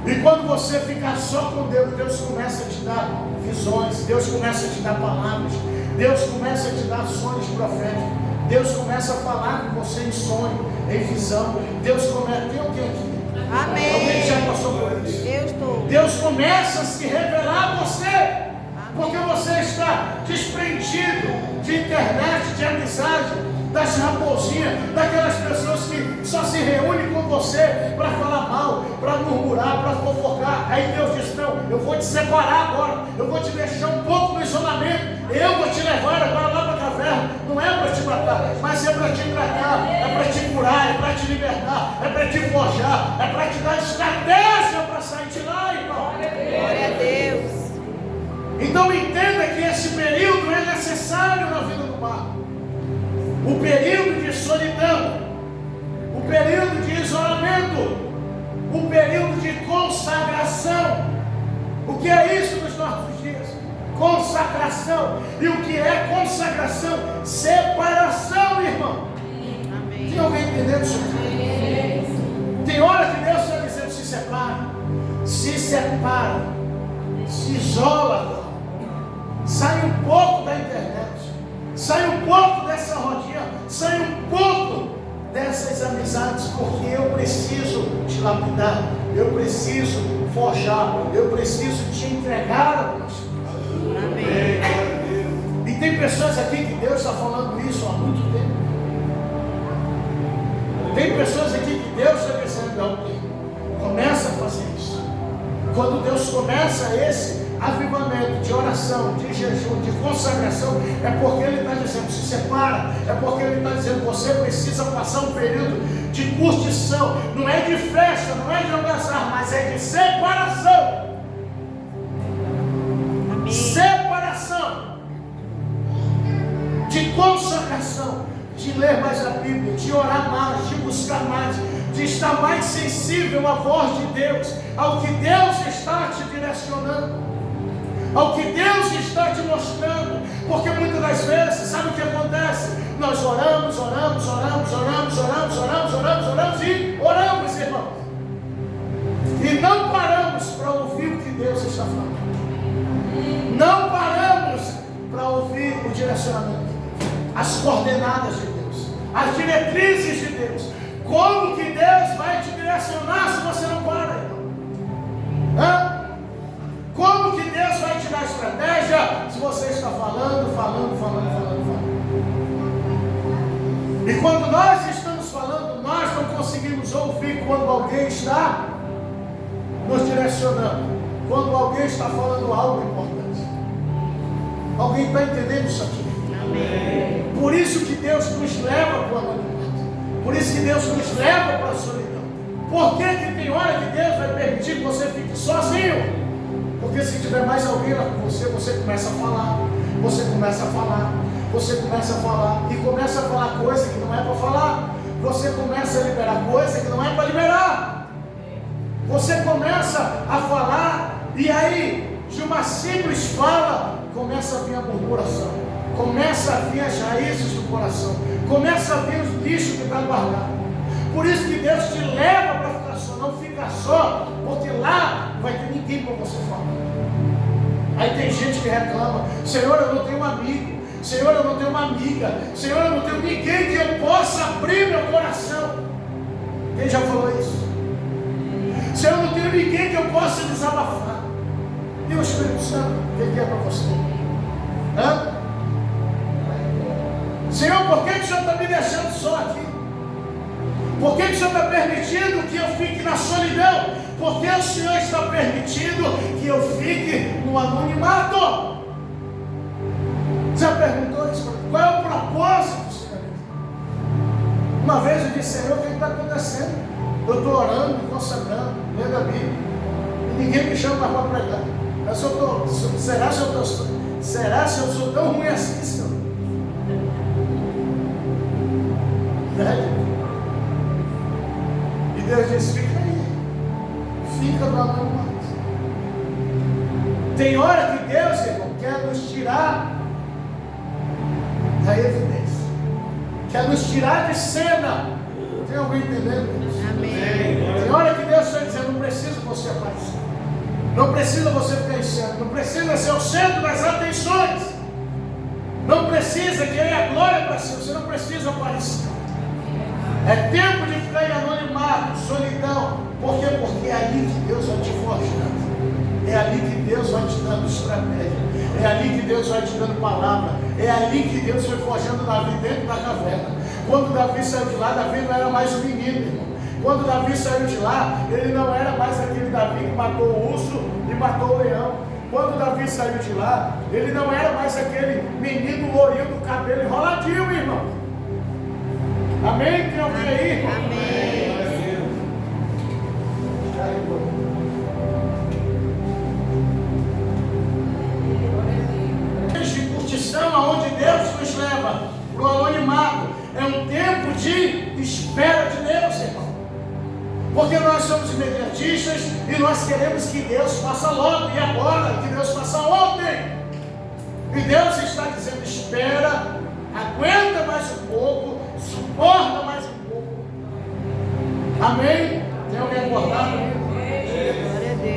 E quando você ficar só com Deus, Deus começa a te dar visões, Deus começa a te dar palavras, Deus começa a te dar sonhos proféticos, Deus começa a falar com você em sonho, em visão. Deus começa. Tem alguém aqui? Amém. Alguém já passou por isso? Eu estou. Deus começa a se revelar a você, porque você está desprendido de internet, de amizade, das raposinhas, daquelas pessoas que só se reúnem com você para falar mal, para murmurar, para fofocar. Aí Deus diz: não, eu vou te separar agora, eu vou te deixar um pouco no isolamento, eu vou te levar agora lá para a caverna. Não é para te matar, mas é para te tratar, é para te curar, é para te libertar, é para te forjar, é para te dar estratégia para sair de lá, irmão. Glória a Deus. Então entenda que esse período é necessário na vida do barco. O período de solidão, o período de isolamento, o período de consagração. O que é isso nos nossos dias? Consagração. E o que é consagração? Separação, irmão. Amém. Tem alguém entendendo isso aqui? Tem hora que Deus está dizendo: se separa, se isola, sai um pouco da internet, sai um pouco dessa rodinha, sai um pouco dessas amizades, porque eu preciso te lapidar, eu preciso forjar, eu preciso te entregar a Deus. Amém. E tem pessoas aqui que Deus está falando isso há muito tempo. Tem pessoas aqui que Deus está dizendo: não, começa a fazer isso. Quando Deus começa esse avivamento de oração, de jejum, de consagração, é porque Ele está dizendo: se separa, é porque Ele está dizendo: você precisa passar um período de curtição, não é de festa, não é de almoçar, mas é de separação. Amém. Separação, de consagração, de ler mais a Bíblia, de orar mais, de buscar mais, de estar mais sensível à voz de Deus, ao que Deus está te direcionando, ao que Deus está te mostrando. Porque muitas das vezes, sabe o que acontece? Nós oramos e oramos, irmãos, e não paramos para ouvir o que Deus está falando, não paramos para ouvir o direcionamento, as coordenadas se você está falando. E quando nós estamos falando, nós não conseguimos ouvir quando alguém está nos direcionando, quando alguém está falando algo importante. Alguém está entendendo isso aqui? Amém. Por isso que Deus nos leva para o anonimato. Por isso que Deus nos leva para a solidão. Por que tem hora que Deus vai permitir que você fique sozinho? Porque se tiver mais alguém lá com você, você começa a falar. Você começa a falar. Você começa a falar. E começa a falar coisa que não é para falar. Você começa a liberar coisa que não é para liberar. Você começa a falar. E aí, de uma simples fala, começa a vir a murmuração. Começa a vir as raízes do coração. Começa a vir os lixos que está guardado. Por isso que Deus te leva para ficar só. Não fica só, porque lá não vai ter ninguém para você falar. Aí tem gente que reclama: Senhor, eu não tenho um amigo. Senhor, eu não tenho uma amiga. Senhor, eu não tenho ninguém que eu possa abrir meu coração. Quem já falou isso? Senhor, eu não tenho ninguém que eu possa desabafar. E o Espírito Santo, o que é para você? Hã? Senhor, por que o Senhor está me deixando só aqui? Por que o Senhor está permitindo que eu fique na solidão? Por que o Senhor está permitindo que eu fique no anonimato? Já perguntou isso? Qual é o propósito, Senhor? Uma vez eu disse: Senhor, o que está acontecendo? Eu estou orando, me consagrando, lendo a Bíblia, e ninguém me chama para pregar. Será se eu sou tão ruim assim, Senhor? E Deus diz: fica aí, fica no anonimato. Tem hora que Deus, irmão, quer nos tirar da evidência, quer nos tirar de cena. Tem alguém entendendo isso? Amém. Tem hora que Deus está dizendo: não precisa você aparecer, não precisa você ficar em cena, não precisa ser o centro das atenções, não precisa querer a glória para si, você não precisa aparecer. É tempo de ficar em anonimato, solidão. Por quê? Porque é ali que Deus vai te forjando. É ali que Deus vai te dando estratégia. É ali que Deus vai te dando palavra. É ali que Deus foi forjando Davi dentro da caverna. Quando Davi saiu de lá, Davi não era mais um menino, irmão. Quando Davi saiu de lá, ele não era mais aquele Davi que matou o urso e matou o leão. Quando Davi saiu de lá, ele não era mais aquele menino lourinho do cabelo enroladinho, meu irmão. Amém? Tem alguém aí, irmão? Amém. De curtição, aonde Deus nos leva para o anonimato, é um tempo de espera de Deus, irmão. Porque nós somos imediatistas e nós queremos que Deus faça logo e agora, que Deus faça ontem. E Deus está dizendo: espera, aguenta mais um pouco, suporta mais um pouco. Amém? Tem alguém acordado?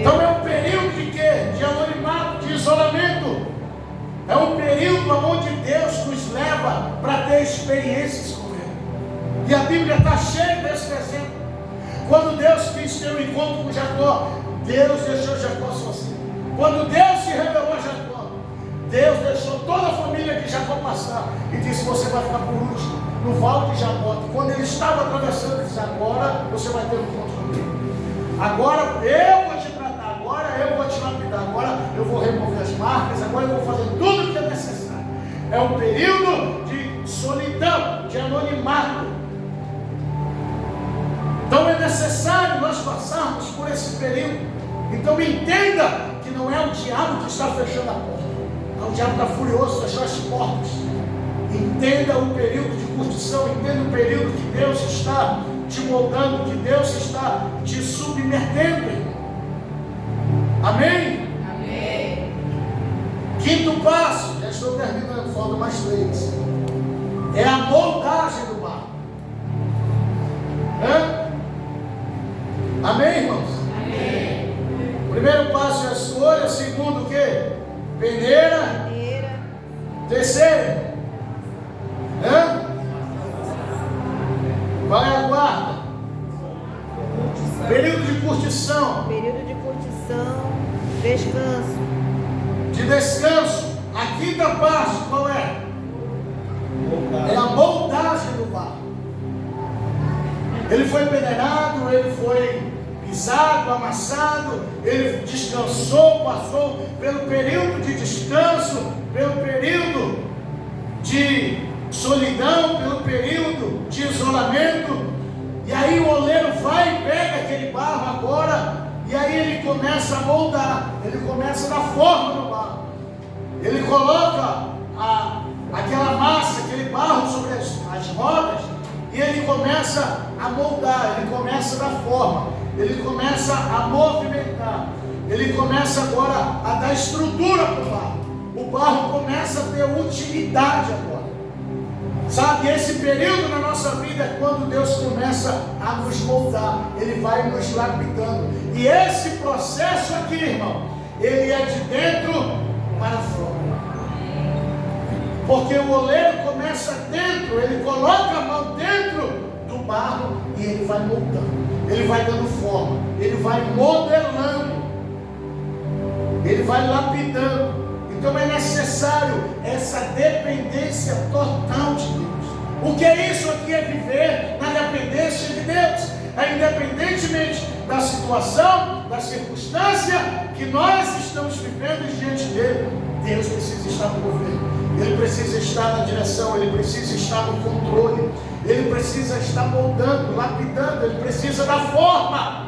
Então é um período de quê? De anonimato, de isolamento. É um período onde Deus nos leva para ter experiências com Ele. E a Bíblia está cheia desse exemplo. Quando Deus quis ter um encontro com Jacó, Deus deixou Jacó sozinho. Quando Deus se revelou a Jacó, Deus deixou toda a família de Jacó passar e disse: você vai ficar por último no vale de Jabote. Quando ele estava atravessando, ele disse: agora você vai ter um encontro comigo. Agora eu vou te tratar, agora eu vou te lapidar, agora eu vou remover as marcas, agora eu vou fazer tudo o que é necessário. É um período de solidão, de anonimato. Então é necessário nós passarmos por esse período. Então entenda que não é o diabo que está fechando a porta. Não, o diabo está furioso, fechou as portas. Entenda o período de curtição, entenda o período que Deus está te moldando, que Deus está te submetendo, irmão. Amém? Amém. Quinto passo, já estou terminando, falta mais 3. É a moldagem do barro. Amém, irmãos? Amém. O primeiro passo é a escolha, o segundo o quê? Peneira. Terceiro. Qual é a quarta? Período de curtição. Período de curtição. Descanso. De descanso. Aqui quinta parte, qual é? É a moldagem do barro. Ele foi peneirado, ele foi pisado, amassado, ele descansou, passou pelo período de descanso, pelo período de solidão, pelo período de isolamento. E aí o oleiro vai e pega aquele barro agora, e aí ele começa a moldar, ele começa a dar forma no barro. Ele coloca aquela massa, aquele barro sobre as rodas, e ele começa a moldar, ele começa a dar forma, ele começa a movimentar, ele começa agora a dar estrutura para o barro. O barro começa a ter utilidade agora. Sabe, esse período na nossa vida é quando Deus começa a nos moldar, Ele vai nos lapidando. E esse processo aqui, irmão, ele é de dentro para fora. Porque o oleiro começa dentro, ele coloca a mão dentro do barro e ele vai moldando, ele vai dando forma, ele vai modelando, ele vai lapidando. Então é necessário essa dependência total de Deus. O que é isso aqui? É viver na dependência de Deus. É independentemente da situação, da circunstância que nós estamos vivendo diante dele, Deus precisa estar no governo. Ele precisa estar na direção, ele precisa estar no controle, ele precisa estar moldando, lapidando, ele precisa dar forma.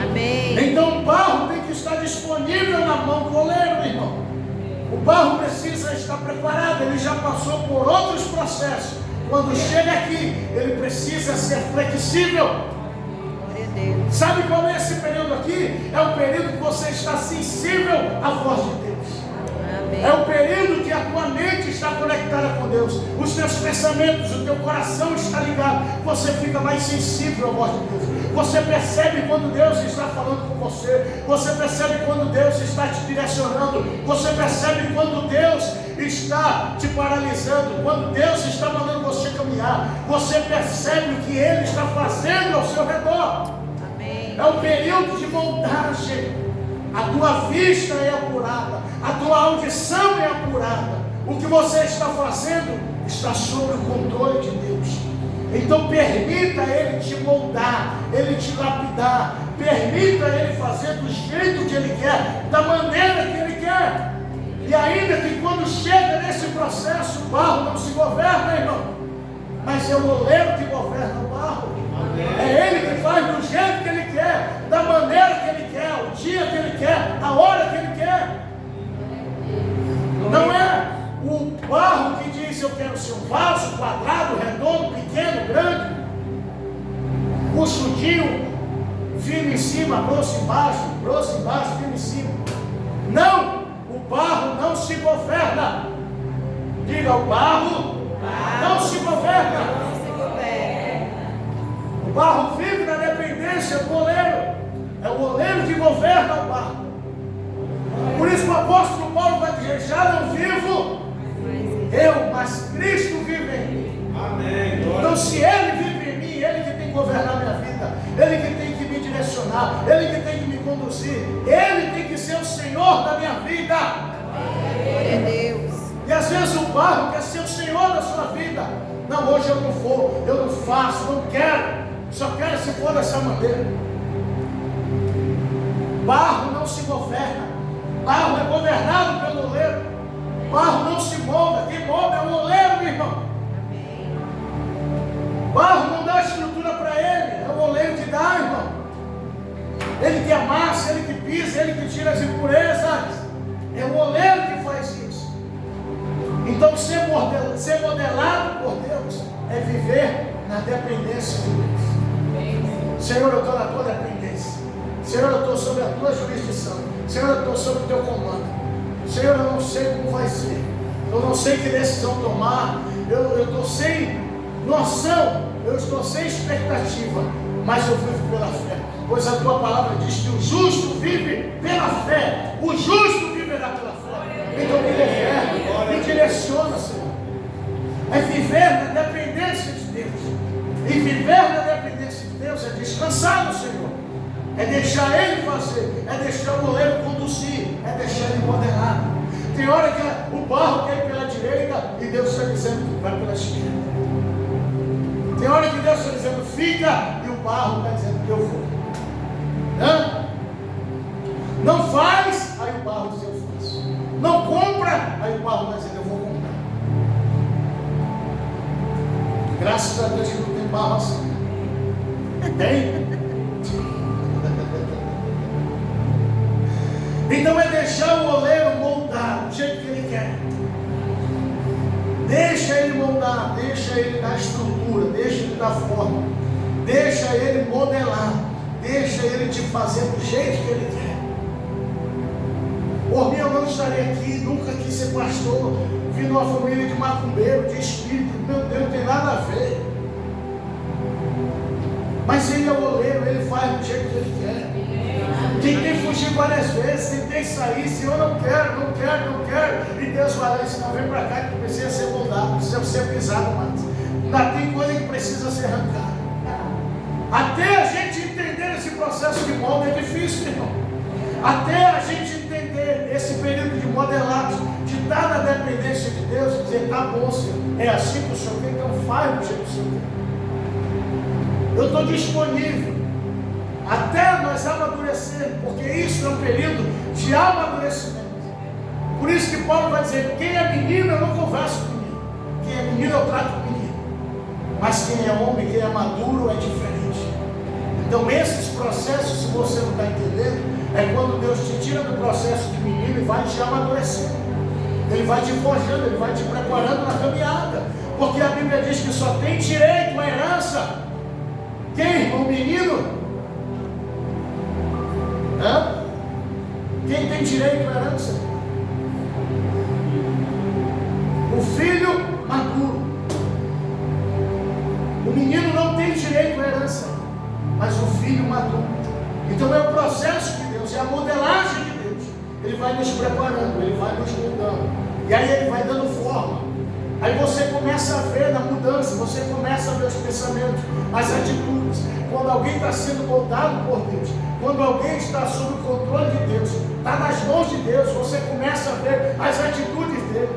Amém. Então o barro tem que estar disponível na mão do oleiro, meu irmão. O barro precisa estar preparado, ele já passou por outros processos. Quando chega aqui, ele precisa ser flexível. Glória a Deus. Sabe qual é esse período aqui? É o período que você está sensível à voz de Deus. Amém. É o período que a tua mente está conectada com Deus. Os teus pensamentos, o teu coração está ligado. Você fica mais sensível à voz de Deus. Você percebe quando Deus está falando com você. Você percebe quando Deus está te direcionando. Você percebe quando Deus está te paralisando. Quando Deus está mandando você caminhar. Você percebe o que Ele está fazendo ao seu redor. Amém. É um período de montagem. A tua vista é apurada, a tua audição é apurada. O que você está fazendo está sob o controle de Deus. Então permita Ele te moldar, Ele te lapidar. Permita Ele fazer do jeito que Ele quer, da maneira que Ele quer. E ainda que quando chega nesse processo, o barro não se governa, irmão, mas é o oleiro que governa o barro. É Ele que faz do jeito que Ele quer, da maneira que Ele quer, o dia que Ele quer, a hora que Ele quer. Não é o barro que diz: eu quero ser um vaso, quadrado, redondo, pequeno, grande, puxudinho, firme em cima, grosso embaixo, firme em cima. Não, o barro não se governa. Diga: o barro não se governa. O barro vive na dependência do oleiro. É o oleiro que governa o barro. Por isso o apóstolo Paulo vai dizer: já não vivo eu, mas Cristo vive em mim. Amém. Então se Ele vive em mim, Ele que tem que governar minha vida, Ele que tem que me direcionar, Ele que tem que me conduzir, Ele tem que ser o Senhor da minha vida. Glória a Deus. E às vezes o barro quer ser o Senhor da sua vida. Não, hoje eu não vou, eu não faço, não quero. Só quero se for dessa maneira. Barro não se governa. Barro é governado pelo oleiro. Barro não se molda. Quem molda é o oleiro, meu irmão. Barro não dá estrutura para ele. É o oleiro que dá, irmão. Ele que amassa, ele que pisa, ele que tira as impurezas. É o oleiro que faz isso. Então ser modelado por Deus é viver na dependência de Deus. Senhor, eu estou na tua dependência. Senhor, eu estou sob a tua jurisdição. Senhor, eu estou sob o teu comando. Senhor, eu não sei como vai ser. Eu não sei que decisão tomar. Eu estou sem noção. Eu estou sem expectativa. Mas eu vivo pela fé. Pois a tua palavra diz que o justo vive pela fé. O justo viverá pela fé. Então me governa, me direciona, Senhor. É viver na dependência de Deus. E viver na dependência de Deus é descansar no Senhor. É deixar Ele fazer. É deixar o oleiro conduzir. É deixar Ele modelar. Tem hora que barro está dizendo que eu vou. Hã? Não faz, aí o barro diz eu faço. Não compra, aí o barro vai dizer eu vou comprar. Graças a Deus que não tem barro assim. Tem? Então é deixar o oleiro moldar do jeito que ele quer. Deixa ele moldar, deixa ele dar estrutura, deixa ele dar forma, deixa ele modelar, deixa ele te fazer do jeito que ele quer. Por mim eu não estaria aqui, nunca quis ser pastor, vim de uma família de macumbeiro, de espírito, meu Deus, não tem nada a ver. Mas ele é o oleiro, ele faz do jeito que ele quer. Tentei fugir várias vezes, tentei sair, Senhor, não quero. E Deus vai lá e diz, não, vem para cá que precisa ser moldado, precisa ser pisado mais. Ainda tem coisa que precisa ser arrancada. Até a gente entender esse processo de molde é difícil, irmão. Até a gente entender esse período de modelagem, de estar na dependência de Deus e dizer, tá bom, Senhor, é assim que o Senhor quer, então faz do jeito que o Senhor quer. Eu estou disponível até nós amadurecermos, porque isso é um período de amadurecimento. Por isso que Paulo vai dizer, quem é menino eu não converso com menino, quem é menino eu trato com menino, mas quem é homem, quem é maduro é diferente. Então esses processos, se você não está entendendo, é quando Deus te tira do processo de menino e vai te amadurecendo, Ele vai te forjando, Ele vai te preparando na caminhada, porque a Bíblia diz que só tem direito à herança quem? O menino? Hã? Quem tem direito à herança? O filho maduro. O menino não tem direito à herança, mas o filho maduro. Então é o processo de Deus, é a modelagem de Deus. Ele vai nos preparando, Ele vai nos moldando, e aí Ele vai dando forma. Aí você começa a ver na mudança, você começa a ver os pensamentos, as atitudes. Quando alguém está sendo moldado por Deus, quando alguém está sob o controle de Deus, está nas mãos de Deus, você começa a ver as atitudes dele,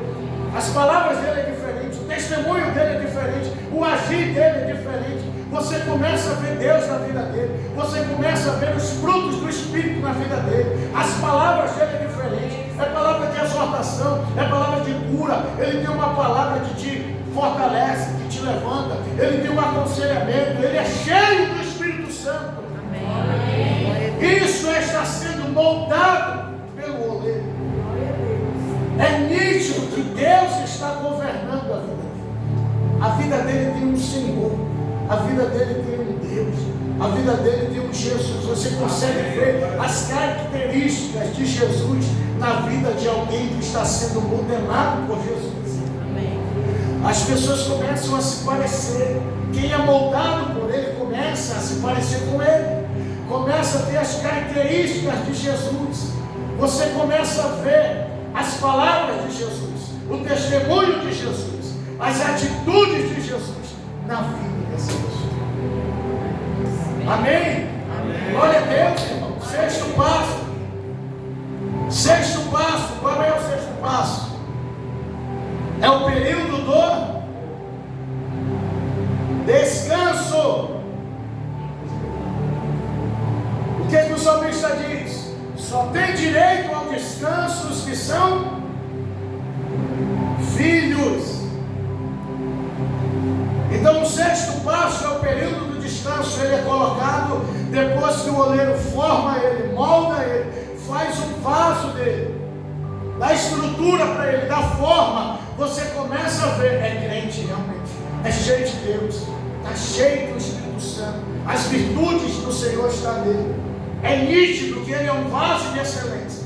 as palavras dele é diferente, o testemunho dele é diferente, o agir dele é diferente. Você começa a ver Deus na vida dele, você começa a ver os frutos do Espírito na vida dele, as palavras dele é diferente, é palavra de exortação, é palavra de cura, ele tem uma palavra que te fortalece, que te levanta, ele tem um aconselhamento, ele é cheio do Espírito Santo. Amém. Isso é estar sendo moldado pelo oleiro. É nítido que Deus está governando a vida dele. A vida dele tem um Senhor, a vida dele tem um Deus, a vida dele tem um Jesus. Você consegue ver as características de Jesus na vida de alguém que está sendo modelado por Jesus. Amém. As pessoas começam a se parecer. Quem é moldado por ele começa a se parecer com ele, começa a ter as características de Jesus. Você começa a ver as palavras de Jesus, o testemunho de Jesus, as atitudes de Jesus na vida dessa pessoa. Amém? Amém. Glória a Deus, irmão. Sexto passo. Sexto passo. Qual é o sexto passo? É o período do descanso. O que o salmista diz? Só tem direito ao descanso os que são filhos. Então o sexto passo é o período do descanso. Ele é colocado depois que o oleiro forma ele, molda ele, faz um vaso dele, dá estrutura para ele, dá forma. Você começa a ver, é crente realmente, é cheio de Deus, está cheio do Espírito Santo, as virtudes do Senhor estão nele, é nítido que ele é um vaso de excelência.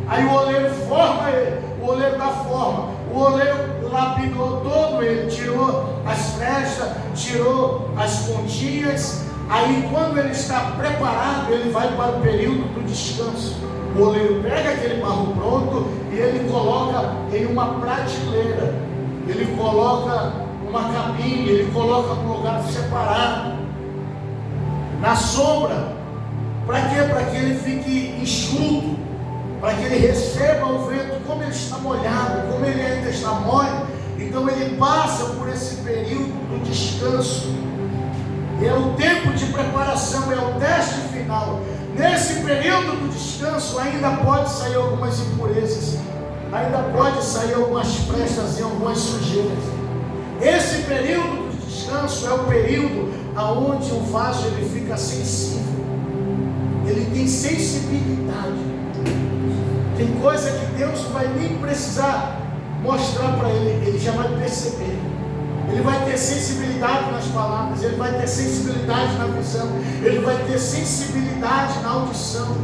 Aí o oleiro forma ele, o oleiro dá forma, o oleiro lapidou todo ele, tirou as frestas, tirou as pontinhas. Aí quando ele está preparado, ele vai para o período do descanso. O oleiro pega aquele barro pronto e ele coloca em uma prateleira, ele coloca uma cabine, ele coloca num lugar separado, na sombra. Para quê? Para que ele fique enxuto, para que ele receba o vento. Como ele está molhado, como ele ainda está mole, então ele passa por esse período do descanso. É o tempo de preparação, é o teste final. Nesse período do descanso ainda pode sair algumas impurezas, ainda pode sair algumas frestas e algumas sujeiras. Esse período do descanso é o período aonde o vaso ele fica sensível, ele tem sensibilidade. Tem coisa que Deus não vai nem precisar mostrar para ele, ele já vai perceber. Ele vai ter sensibilidade nas palavras, ele vai ter sensibilidade na visão, ele vai ter sensibilidade na audição.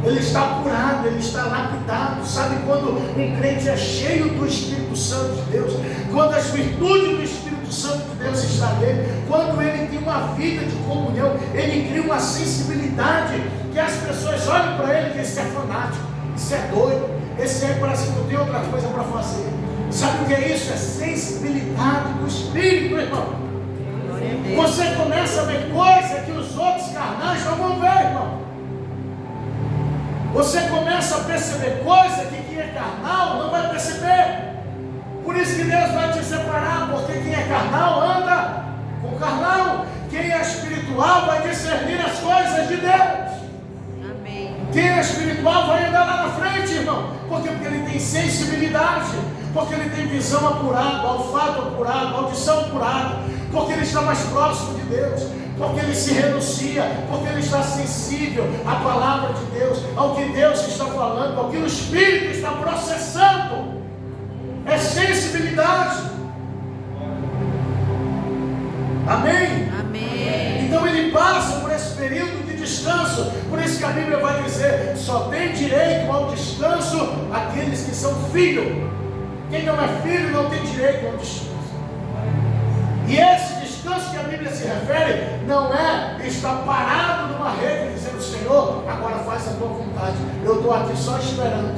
Ele está apurado, ele está lapidado. Sabe quando um crente é cheio do Espírito Santo de Deus, quando as virtudes do Espírito Santo de Deus está nele, quando ele tem uma vida de comunhão, ele cria uma sensibilidade que as pessoas olham para ele e dizem: esse é fanático, esse é doido, esse é parece que não tem outra coisa para fazer. Sabe o que é isso? É sensibilidade do Espírito, irmão. Você começa a ver coisas que os outros carnais não vão ver, irmão. Você começa a perceber coisas que quem é carnal não vai perceber. Por isso que Deus vai te separar, porque quem é carnal anda com carnal. Quem é espiritual vai discernir as coisas de Deus. Amém. Quem é espiritual vai andar lá na frente, irmão. Porque ele tem sensibilidade. Porque ele tem visão apurada, olfato apurado, audição apurada, porque ele está mais próximo de Deus, porque ele se renuncia, porque ele está sensível à palavra de Deus, ao que Deus está falando, ao que o Espírito está processando. É sensibilidade. Amém? Amém. Então ele passa por esse período de descanso. Por isso que a Bíblia vai dizer: só tem direito ao descanso aqueles que são filhos. Quem não é filho não tem direito ao descanso. E esse descanso que a Bíblia se refere não é estar parado numa rede dizendo: Senhor, agora faz a tua vontade, eu estou aqui só esperando.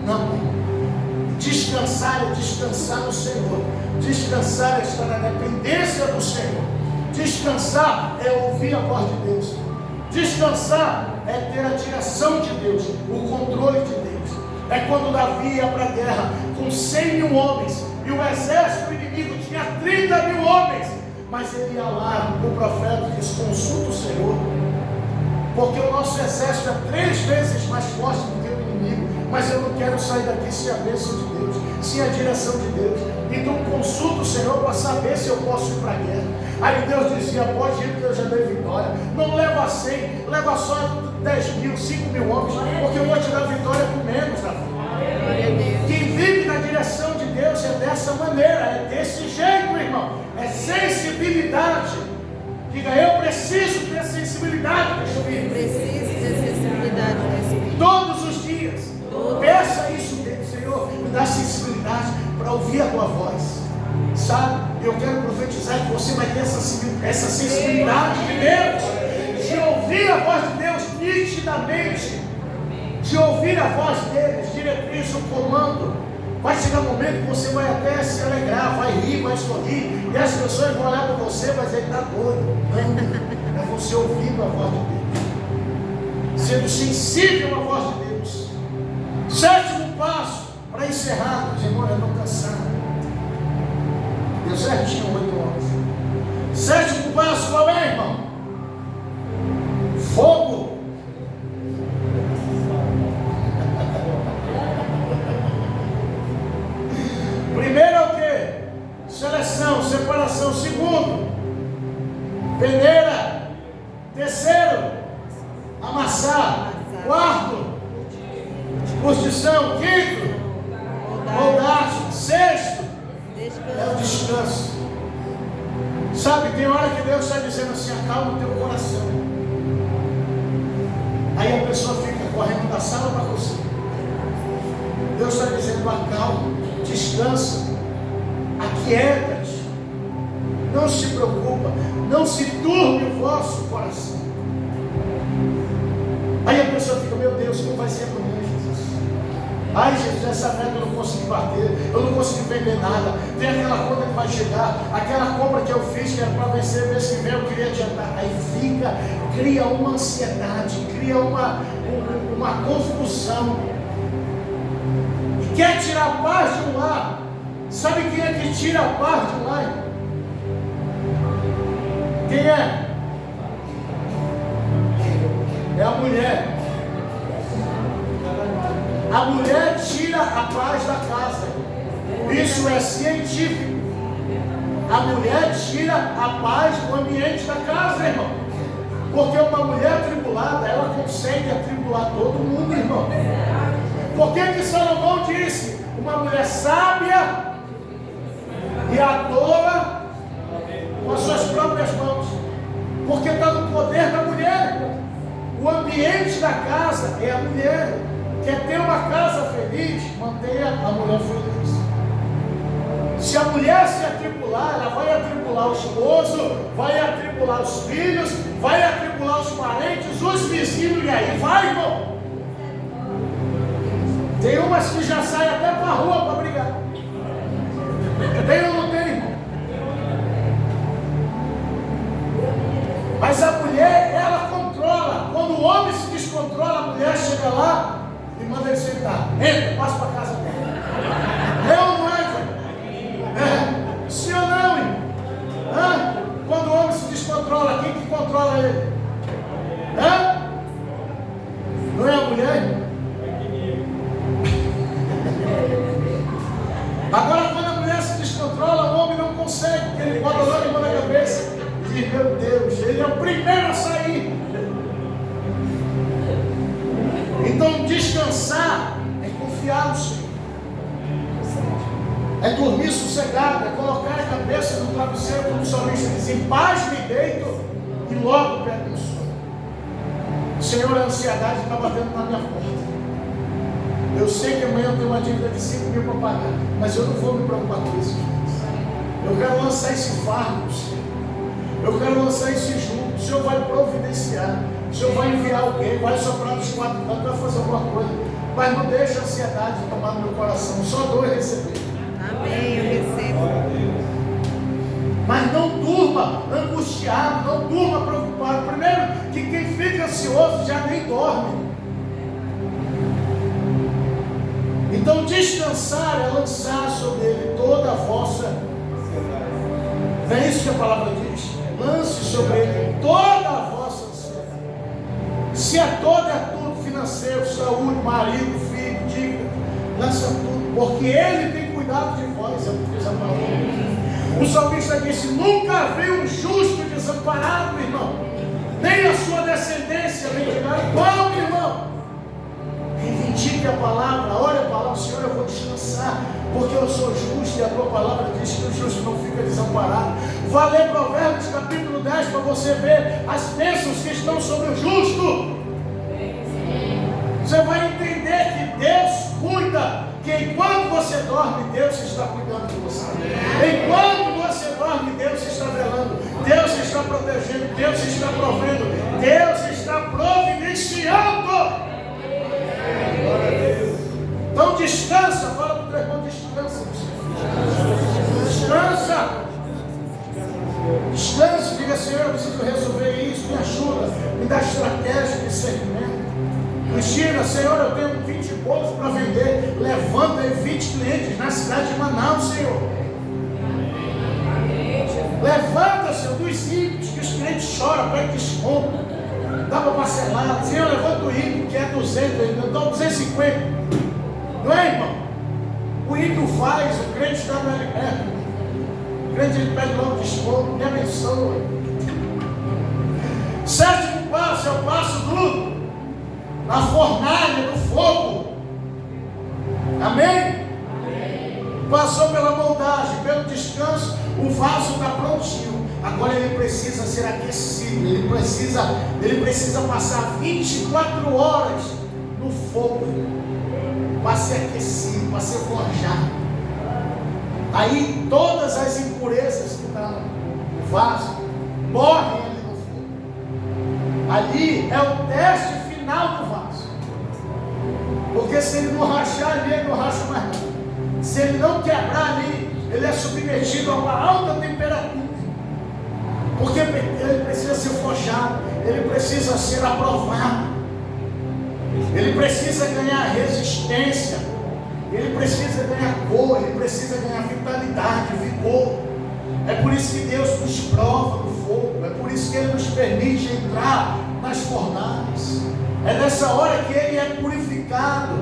Não. Descansar é descansar no Senhor. Descansar é estar na dependência do Senhor. Descansar é ouvir a voz de Deus. Descansar é ter a direção de Deus, o controle de Deus. É quando Davi ia para a guerra com 100 mil homens e o exército inimigo tinha 30 mil homens, mas ele ia lá, o profeta diz: consulta o Senhor, porque o nosso exército é 3 vezes mais forte do que o inimigo, mas eu não quero sair daqui sem a bênção de Deus, sem a direção de Deus. Então consulta o Senhor para saber se eu posso ir para a guerra. Aí Deus dizia: pode ir, porque eu já dei vitória. Não leva 100, leva só 10 mil, 5 mil homens, porque eu vou te dar vitória com menos, Davi. Quem vive na direção de Deus é dessa maneira, é desse jeito, irmão. É sensibilidade. Diga: eu preciso ter sensibilidade do Espírito. Preciso ter sensibilidade do Espírito. Todos os dias. Peça isso dele: Senhor, me dá sensibilidade para ouvir a tua voz. Sabe? Eu quero profetizar que você vai ter essa sensibilidade de Deus, de ouvir a voz de Deus nitidamente, de ouvir a voz dele, as diretrizes, o comando. Vai chegar um momento que você vai até se alegrar, vai rir, vai sorrir, e as pessoas vão olhar para você e vai dizer: ele está doido. Não, é você ouvindo a voz de Deus, sendo sensível à voz de Deus. 7º passo, para encerrar, os irmãos, eu não cansar. Deu certinho, 8 horas. 7º passo, qual é, irmão? Fogo. Primeiro é o que? Seleção, separação. 2º, peneira. 3º, amassar. 4º, curtição. 5º, moldagem. 6º, é o descanso. Sabe, tem hora que Deus está dizendo assim: acalma o teu coração. Aí a pessoa fica correndo da sala para a cozinha. Deus está dizendo: acalma, descansa, aquieta-te, não se preocupa, não se turbe o vosso coração. Aí a pessoa fica: meu Deus, como vai ser amanhã, Jesus? Ai, Jesus, essa meta eu não consegui bater, eu não consegui vender nada, tem aquela conta que vai chegar, aquela compra que eu fiz que era para vencer mês que vem, eu queria adiantar. Aí fica, cria uma ansiedade, cria uma confusão, e quer tirar a paz de um lar. Sabe quem é que tira a paz de um lar? Quem é? mulher. A mulher tira a paz da casa. Isso é científico. A mulher tira a paz do ambiente da casa, irmão. Porque uma mulher atribulada, ela consegue atribular todo mundo, irmão. Por que Salomão disse? Uma mulher sábia e a tola com as suas próprias mãos. Porque está no poder da mulher. O ambiente da casa é a mulher. Quer ter uma casa feliz? Mantenha a mulher feliz. Se a mulher se atribular, ela vai atribular o esposo, vai atribular os filhos, vai atribular os parentes, os vizinhos, e aí vai, irmão. Tem umas que já saem até para a rua para brigar. Tem ou não tem, irmão? Mas a mulher, ela controla. Quando o homem se descontrola, a mulher chega lá e manda ele sentar. Entra, passa para casa dela. Eu não é, sim ou não, irmão? Quando o homem se descontrola, quem que controla ele? Não é a mulher, irmão? Agora, quando a mulher se descontrola, o homem não consegue, porque ele bota logo em mão na cabeça e diz: meu Deus, ele é o primeiro a sair. Então, descansar é confiar no Senhor, é dormir sossegado, é colocar a cabeça no travesseiro, como o salmista diz: em paz me deito e logo pego no sono. Senhor, a ansiedade está batendo na minha porta. Eu sei que amanhã eu tenho uma dívida de 5 mil para pagar, mas eu não vou me preocupar com isso. Eu quero lançar esse fardo, Senhor. Eu quero lançar esse jugo. O Senhor vai providenciar. O Senhor vai enviar alguém, vai soprar dos 4 cantos, vai fazer alguma coisa. Mas não deixe a ansiedade tomar no meu coração. Só dou e receber. Amém, eu recebo. Mas não durma angustiado, não durma preocupado. Primeiro, que quem fica ansioso já nem dorme. Então, descansar é lançar sobre ele toda a vossa. Não é isso que a palavra diz? Lance sobre ele toda a vossa ansiedade. Se é toda, é tudo: financeiro, saúde, marido, filho, dívida. Lança tudo, porque ele tem cuidado de vós. É o que diz a palavra. O salmista disse: nunca vi um justo desamparado, irmão, nem a sua descendência mendigar pão, irmão. Reivindique a palavra, olha a palavra: Senhor, eu vou descansar, porque eu sou justo e a tua palavra diz que o justo não fica desamparado. Vá ler Provérbios capítulo 10 para você ver as bênçãos que estão sobre o justo. Você vai entender que Deus cuida, que enquanto você dorme, Deus está cuidando de você. Enquanto você dorme, Deus está velando, Deus está protegendo, Deus está provendo, Deus está providenciando. Então descansa, fala para o teu irmão: descansa. Descansa. Descanse, diga: Senhor, eu preciso resolver isso, me ajuda, me dá estratégia de discernimento. Cristina: Senhor, eu tenho 20 bolos para vender, levanta aí 20 clientes na cidade de Manaus, Senhor. Levanta, Senhor, dos ímpios, que os clientes choram, pede desconto, dá para parcelar. Senhor, levanta o ímpio, que é 200, eu dou 250. Não é, irmão? O ímpio faz, o crente está mais perto. O crente, ele pede logo desconto, me abençoa. 7º passo é o passo da fornalha, do fogo. Amém? Passou pela moldagem, pelo descanso, o vaso está prontinho. Agora ele precisa ser aquecido, ele precisa passar 24 horas no fogo para ser aquecido, para ser forjado. Aí todas as impurezas que estão no vaso morrem ali no fogo. Ali é o teste final do vaso. Porque se ele não rachar ali, ele não racha mais nada. Se ele não quebrar ali, ele é submetido a uma alta temperatura. Porque ele precisa ser forjado, ele precisa ser aprovado, ele precisa ganhar resistência, ele precisa ganhar cor, ele precisa ganhar vitalidade, vigor. É por isso que Deus nos prova no fogo, é por isso que Ele nos permite entrar nas fornalhas. É nessa hora que ele é purificado,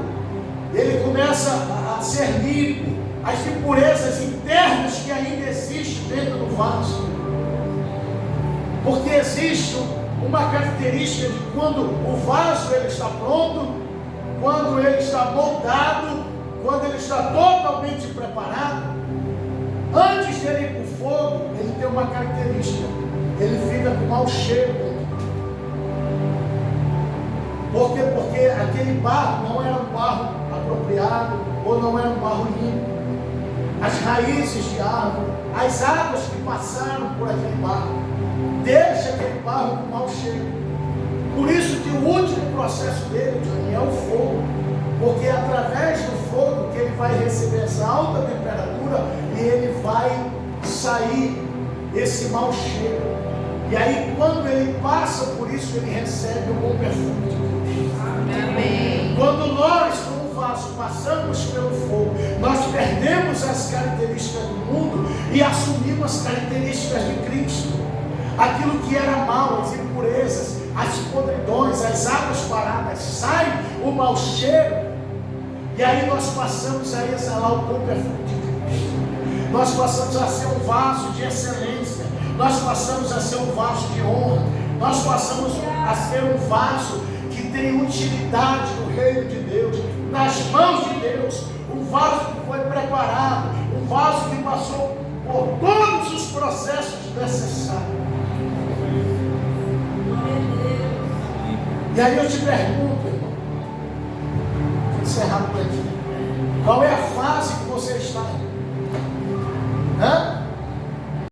ele começa a ser limpo, as impurezas internas que ainda existem dentro do vaso. Porque existe uma característica de quando o vaso ele está pronto, quando ele está moldado, quando ele está totalmente preparado, antes dele ir para o fogo, ele tem uma característica, ele fica com mau cheiro. Por quê? Porque aquele barro não era um barro apropriado, ou não era um barro limpo. As raízes de árvore, as águas que passaram por aquele barro, deixa aquele barro com mau cheiro. Por isso que o último processo dele, Johnny, é o fogo. Porque é através do fogo que ele vai receber essa alta temperatura e ele vai sair esse mau cheiro. E aí quando ele passa por isso, ele recebe o bom perfume de Deus. Amém. Quando nós, como vaso, passamos pelo fogo, nós perdemos as características do mundo e assumimos as características de Cristo. Aquilo que era mal, as impurezas, as podridões, as águas paradas, sai o mau cheiro. E aí nós passamos a exalar o bom perfume de Cristo. Nós passamos a ser um vaso de excelência. Nós passamos a ser um vaso de honra. Nós passamos a ser um vaso que tem utilidade no reino de Deus, nas mãos de Deus. Um vaso que foi preparado, um vaso que passou por todos os processos necessários. E aí eu te pergunto,